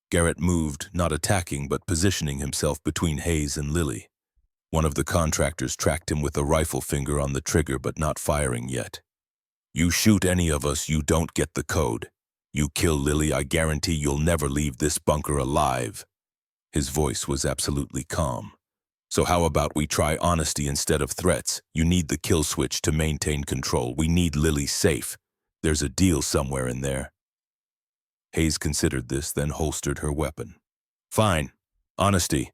Garrett moved, not attacking but positioning himself between Hayes and Lily. One of the contractors tracked him with a rifle, finger on the trigger but not firing yet. "You shoot any of us, you don't get the code. You kill Lily, I guarantee you'll never leave this bunker alive." His voice was absolutely calm. "So how about we try honesty instead of threats? You need the kill switch to maintain control. We need Lily safe. There's a deal somewhere in there." Hayes considered this, then holstered her weapon. "Fine. Honesty.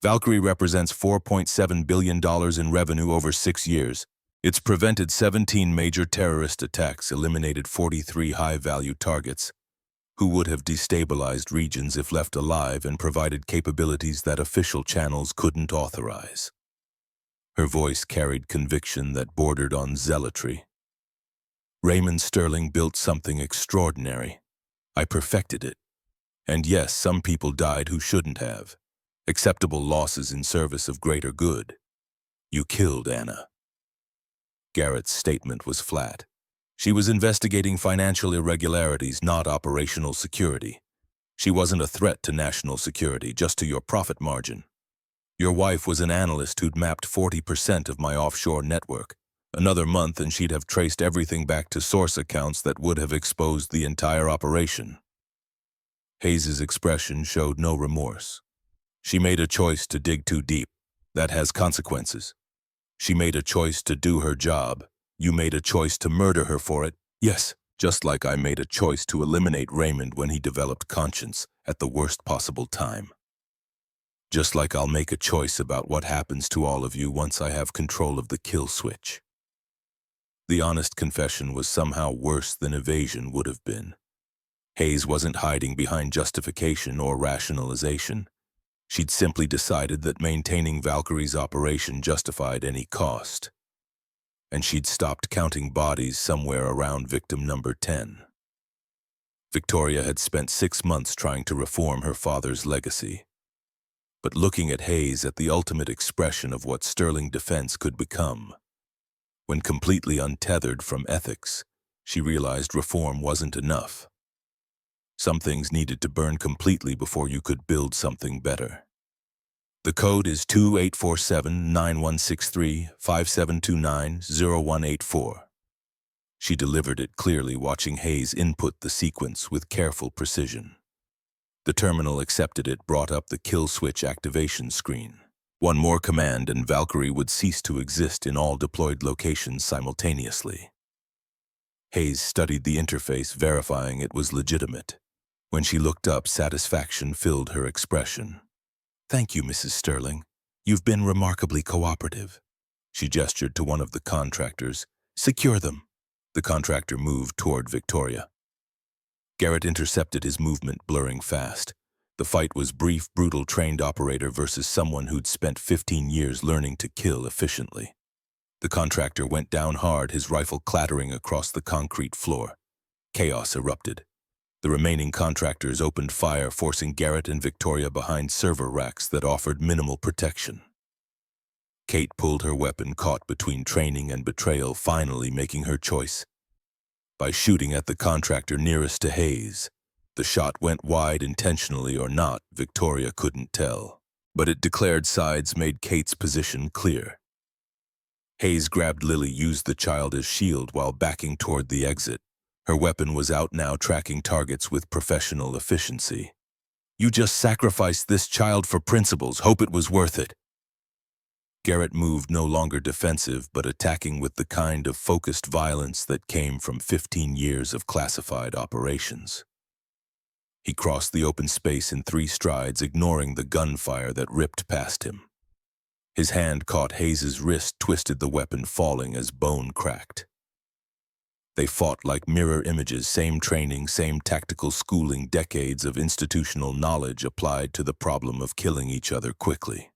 Valkyrie represents $4.7 billion in revenue over 6 years. It's prevented 17 major terrorist attacks, eliminated 43 high-value targets, who would have destabilized regions if left alive, and provided capabilities that official channels couldn't authorize." Her voice carried conviction that bordered on zealotry. "Raymond Sterling built something extraordinary. I perfected it. And yes, some people died who shouldn't have. Acceptable losses in service of greater good. You killed Anna." Garrett's statement was flat. She was investigating financial irregularities, not operational security. She wasn't a threat to national security, just to your profit margin. Your wife was an analyst who'd mapped 40% of my offshore network. Another month and she'd have traced everything back to source accounts that would have exposed the entire operation. Hayes's expression showed no remorse. "She made a choice to dig too deep. That has consequences. She made a choice to do her job. You made a choice to murder her for it. Yes, just like I made a choice to eliminate Raymond when he developed conscience at the worst possible time. Just like I'll make a choice about what happens to all of you once I have control of the kill switch." The honest confession was somehow worse than evasion would have been. Hayes wasn't hiding behind justification or rationalization. She'd simply decided that maintaining Valkyrie's operation justified any cost. and she'd stopped counting bodies somewhere around victim number 10. Victoria had spent 6 months trying to reform her father's legacy. But looking at Hayes at the ultimate expression of what sterling defense could become, when completely untethered from ethics, she realized reform wasn't enough. Some things needed to burn completely before you could build something better. The code is 2847-9163-5729-0184. She delivered it clearly, watching Hayes input the sequence with careful precision. The terminal accepted it, brought up the kill switch activation screen. One more command and Valkyrie would cease to exist in all deployed locations simultaneously. Hayes studied the interface, verifying it was legitimate. When she looked up, satisfaction filled her expression. "Thank you, Mrs. Sterling. You've been remarkably cooperative." She gestured to one of the contractors. "Secure them." The contractor moved toward Victoria. Garrett intercepted his movement, blurring fast. The fight was brief, brutal trained operator versus someone who'd spent 15 years learning to kill efficiently. The contractor went down hard, his rifle clattering across the concrete floor. Chaos erupted. The remaining contractors opened fire, forcing Garrett and Victoria behind server racks that offered minimal protection. Kate pulled her weapon, caught between training and betrayal, finally making her choice. By shooting at the contractor nearest to Hayes, the shot went wide intentionally or not, Victoria couldn't tell. But it declared sides, made Kate's position clear. Hayes grabbed Lily, used the child as shield while backing toward the exit. Her weapon was out now, tracking targets with professional efficiency. "You just sacrificed this child for principles. Hope it was worth it." Garrett moved, no longer defensive, but attacking with the kind of focused violence that came from 15 years of classified operations. He crossed the open space in 3 strides, ignoring the gunfire that ripped past him. His hand caught Hayes's wrist, twisted the weapon, falling as bone cracked. They fought like mirror images, same training, same tactical schooling, decades of institutional knowledge applied to the problem of killing each other quickly.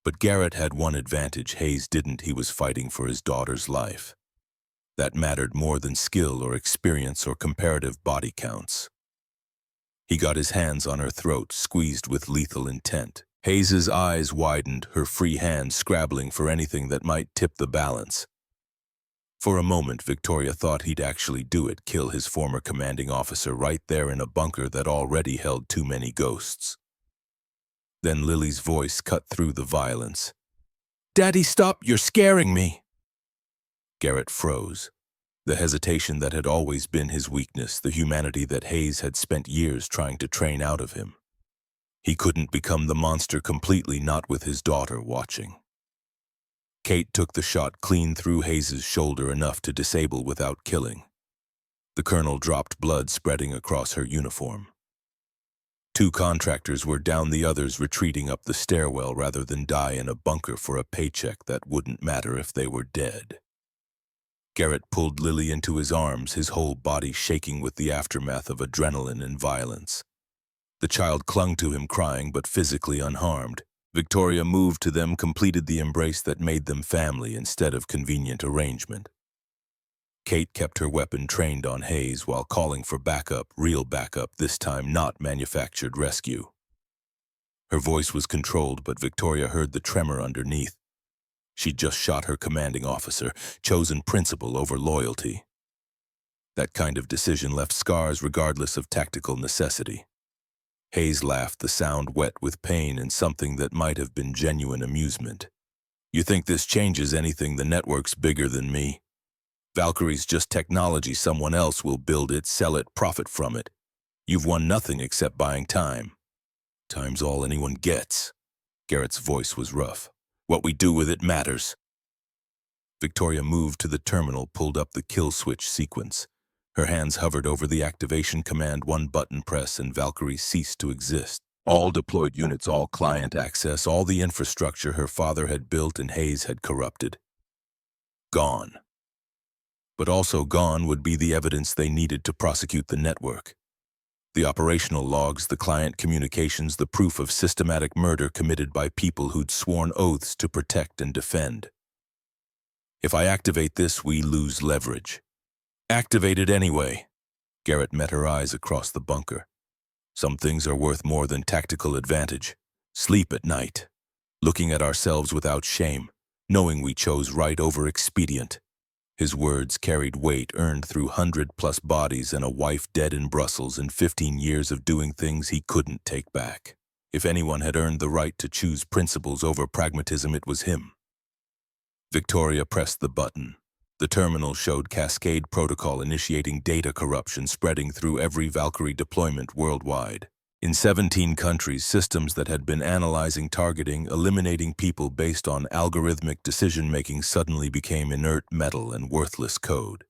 But Garrett had one advantage Hayes didn't. He was fighting for his daughter's life. That mattered more than skill or experience or comparative body counts. He got his hands on her throat, squeezed with lethal intent. Hayes's eyes widened, her free hand scrabbling for anything that might tip the balance. For a moment, Victoria thought he'd actually do it, kill his former commanding officer right there in a bunker that already held too many ghosts. Then Lily's voice cut through the violence. "Daddy, stop! You're scaring me!" Garrett froze. The hesitation that had always been his weakness, the humanity that Hayes had spent years trying to train out of him. He couldn't become the monster completely, not with his daughter watching. Kate took the shot clean through Hayes's shoulder, enough to disable without killing. The colonel dropped, blood spreading across her uniform. 2 contractors were down, the others retreating up the stairwell rather than die in a bunker for a paycheck that wouldn't matter if they were dead. Garrett pulled Lily into his arms, his whole body shaking with the aftermath of adrenaline and violence. The child clung to him, crying but physically unharmed. Victoria moved to them, completed the embrace that made them family instead of convenient arrangement. Kate kept her weapon trained on Hayes while calling for backup, real backup this time, not manufactured rescue. Her voice was controlled, but Victoria heard the tremor underneath. She'd just shot her commanding officer, chosen principle over loyalty. That kind of decision left scars regardless of tactical necessity. Hayes laughed, the sound wet with pain and something that might have been genuine amusement. "You think this changes anything? The network's bigger than me. Valkyrie's just technology. Someone else will build it, sell it, profit from it. You've won nothing except buying time. Time's all anyone gets." Garrett's voice was rough. "What we do with it matters." Victoria moved to the terminal, pulled up the kill switch sequence. Her hands hovered over the activation command, one button press, and Valkyrie ceased to exist. All deployed units, all client access, all the infrastructure her father had built and Hayes had corrupted. Gone. But also gone would be the evidence they needed to prosecute the network. The operational logs, the client communications, the proof of systematic murder committed by people who'd sworn oaths to protect and defend. If I activate this, we lose leverage. Activate it anyway. Garrett met her eyes across the bunker. Some things are worth more than tactical advantage. Sleep at night. Looking at ourselves without shame, knowing we chose right over expedient. His words carried weight earned through 100+ bodies and a wife dead in Brussels and 15 years of doing things he couldn't take back. If anyone had earned the right to choose principles over pragmatism, it was him. Victoria pressed the button. The terminal showed Cascade Protocol initiating data corruption spreading through every Valkyrie deployment worldwide. In 17 countries, systems that had been analyzing targeting, eliminating people based on algorithmic decision-making suddenly became inert metal and worthless code.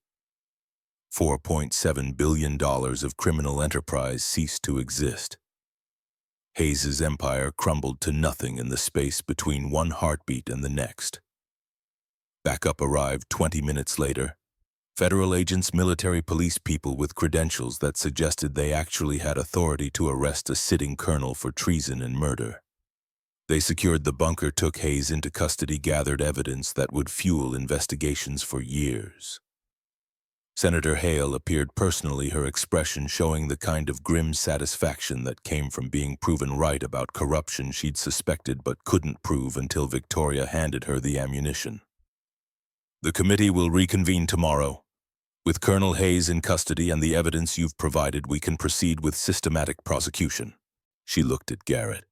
$4.7 billion of criminal enterprise ceased to exist. Hayes's empire crumbled to nothing in the space between one heartbeat and the next. Backup arrived 20 minutes later. Federal agents, military police people with credentials that suggested they actually had authority to arrest a sitting colonel for treason and murder. They secured the bunker, took Hayes into custody, gathered evidence that would fuel investigations for years. Senator Hale appeared personally, her expression showing the kind of grim satisfaction that came from being proven right about corruption she'd suspected but couldn't prove until Victoria handed her the ammunition. The committee will reconvene tomorrow. With Colonel Hayes in custody and the evidence you've provided, we can proceed with systematic prosecution. She looked at Garrett.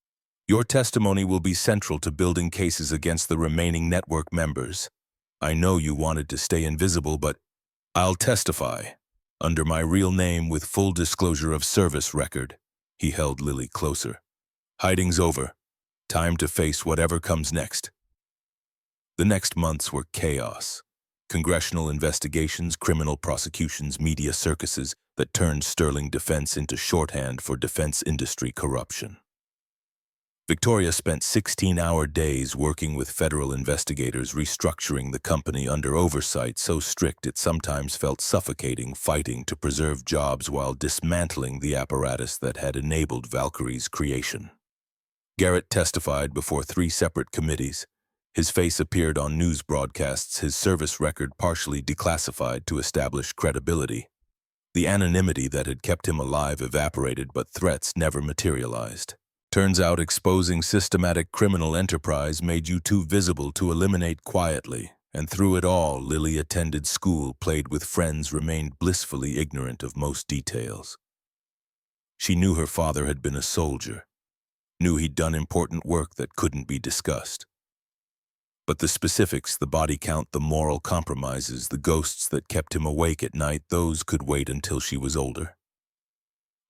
Your testimony will be central to building cases against the remaining network members. I know you wanted to stay invisible, but I'll testify. Under my real name with full disclosure of service record. He held Lily closer. Hiding's over. Time to face whatever comes next. The next months were chaos. Congressional investigations, criminal prosecutions, media circuses that turned sterling defense into shorthand for defense industry corruption. Victoria spent 16-hour days working with federal investigators, restructuring the company under oversight so strict it sometimes felt suffocating, fighting to preserve jobs while dismantling the apparatus that had enabled Valkyrie's creation. Garrett testified before 3 separate committees. His face appeared on news broadcasts, his service record partially declassified to establish credibility. The anonymity that had kept him alive evaporated, but threats never materialized. Turns out exposing systematic criminal enterprise made you too visible to eliminate quietly, and through it all, Lily attended school, played with friends, remained blissfully ignorant of most details. She knew her father had been a soldier, knew he'd done important work that couldn't be discussed. But the specifics, the body count, the moral compromises, the ghosts that kept him awake at night, those could wait until she was older.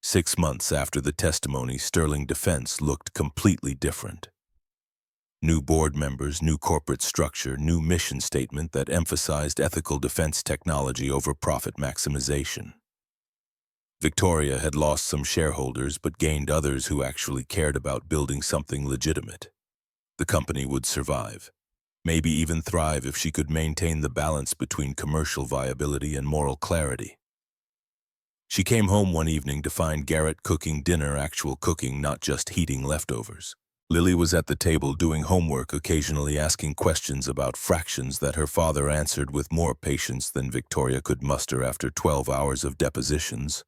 6 months after the testimony, Sterling Defense looked completely different. New board members, new corporate structure, new mission statement that emphasized ethical defense technology over profit maximization. Victoria had lost some shareholders but gained others who actually cared about building something legitimate. The company would survive. Maybe even thrive if she could maintain the balance between commercial viability and moral clarity. She came home one evening to find Garrett cooking dinner, actual cooking, not just heating leftovers. Lily was at the table doing homework, occasionally asking questions about fractions that her father answered with more patience than Victoria could muster after 12 hours of depositions.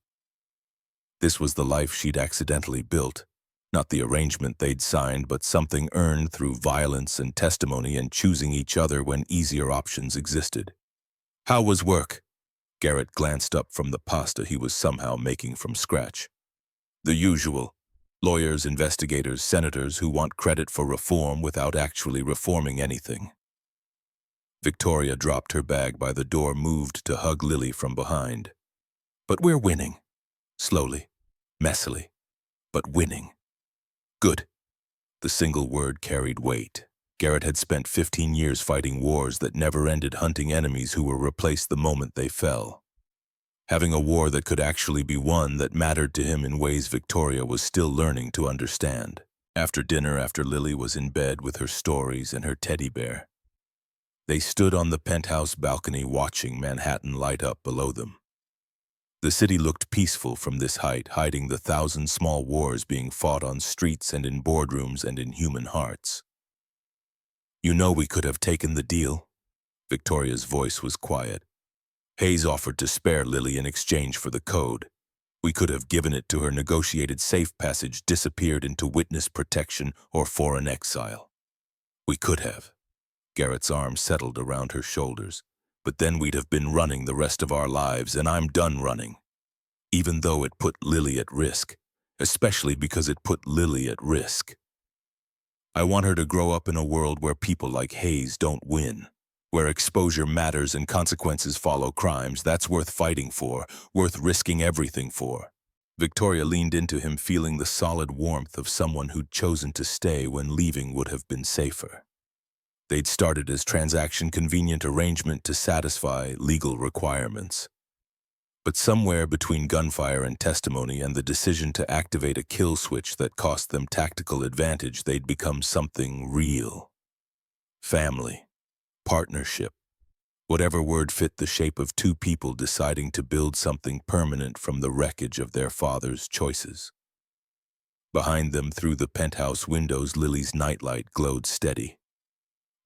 This was the life she'd accidentally built. Not the arrangement they'd signed, but something earned through violence and testimony and choosing each other when easier options existed. How was work? Garrett glanced up from the pasta he was somehow making from scratch. The usual. Lawyers, investigators, senators who want credit for reform without actually reforming anything. Victoria dropped her bag by the door, moved to hug Lily from behind. But we're winning. Slowly, messily, but winning. Good. The single word carried weight. Garrett had spent 15 years fighting wars that never ended, hunting enemies who were replaced the moment they fell. Having a war that could actually be won, that mattered to him in ways Victoria was still learning to understand. After dinner, after Lily was in bed with her stories and her teddy bear, they stood on the penthouse balcony watching Manhattan light up below them. The city looked peaceful from this height, hiding the 1,000 small wars being fought on streets and in boardrooms and in human hearts. You know we could have taken the deal? Victoria's voice was quiet. Hayes offered to spare Lily in exchange for the code. We could have given it to her negotiated safe passage, disappeared into witness protection or foreign exile. We could have. Garrett's arm settled around her shoulders. But then we'd have been running the rest of our lives, and I'm done running. Even though it put Lily at risk. Especially because it put Lily at risk. I want her to grow up in a world where people like Hayes don't win. Where exposure matters and consequences follow crimes. That's worth fighting for, worth risking everything for. Victoria leaned into him, feeling the solid warmth of someone who'd chosen to stay when leaving would have been safer. They'd started as transaction convenient arrangement to satisfy legal requirements. But somewhere between gunfire and testimony and the decision to activate a kill switch that cost them tactical advantage, they'd become something real. Family. Partnership. Whatever word fit the shape of two people deciding to build something permanent from the wreckage of their father's choices. Behind them, through the penthouse windows, Lily's nightlight glowed steady.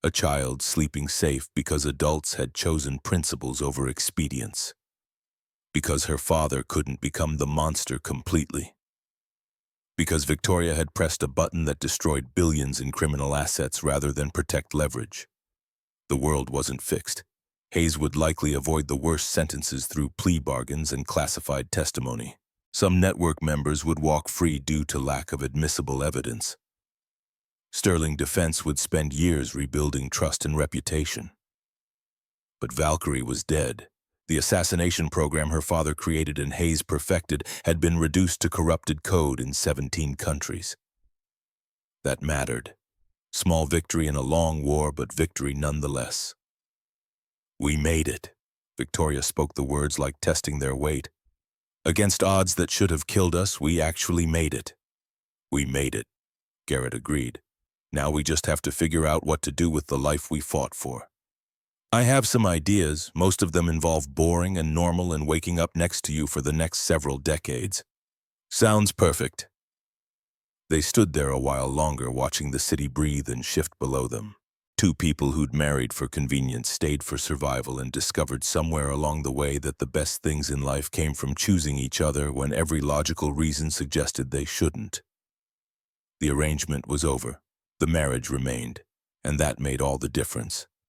A child sleeping safe because adults had chosen principles over expedience. Because her father couldn't become the monster completely. Because Victoria had pressed a button that destroyed billions in criminal assets rather than protect leverage. The world wasn't fixed. Hayes would likely avoid the worst sentences through plea bargains and classified testimony. Some network members would walk free due to lack of admissible evidence. Sterling Defense would spend years rebuilding trust and reputation. But Valkyrie was dead. The assassination program her father created and Hayes perfected had been reduced to corrupted code in 17 countries. That mattered. Small victory in a long war, but victory nonetheless. We made it. Victoria spoke the words like testing their weight. Against odds that should have killed us, we actually made it. We made it, Garrett agreed. Now we just have to figure out what to do with the life we fought for. I have some ideas. Most of them involve boring and normal and waking up next to you for the next several decades. Sounds perfect. They stood there a while longer, watching the city breathe and shift below them. Two people who'd married for convenience, stayed for survival, and discovered somewhere along the way that the best things in life came from choosing each other when every logical reason suggested they shouldn't. The arrangement was over. The marriage remained, and that made all the difference.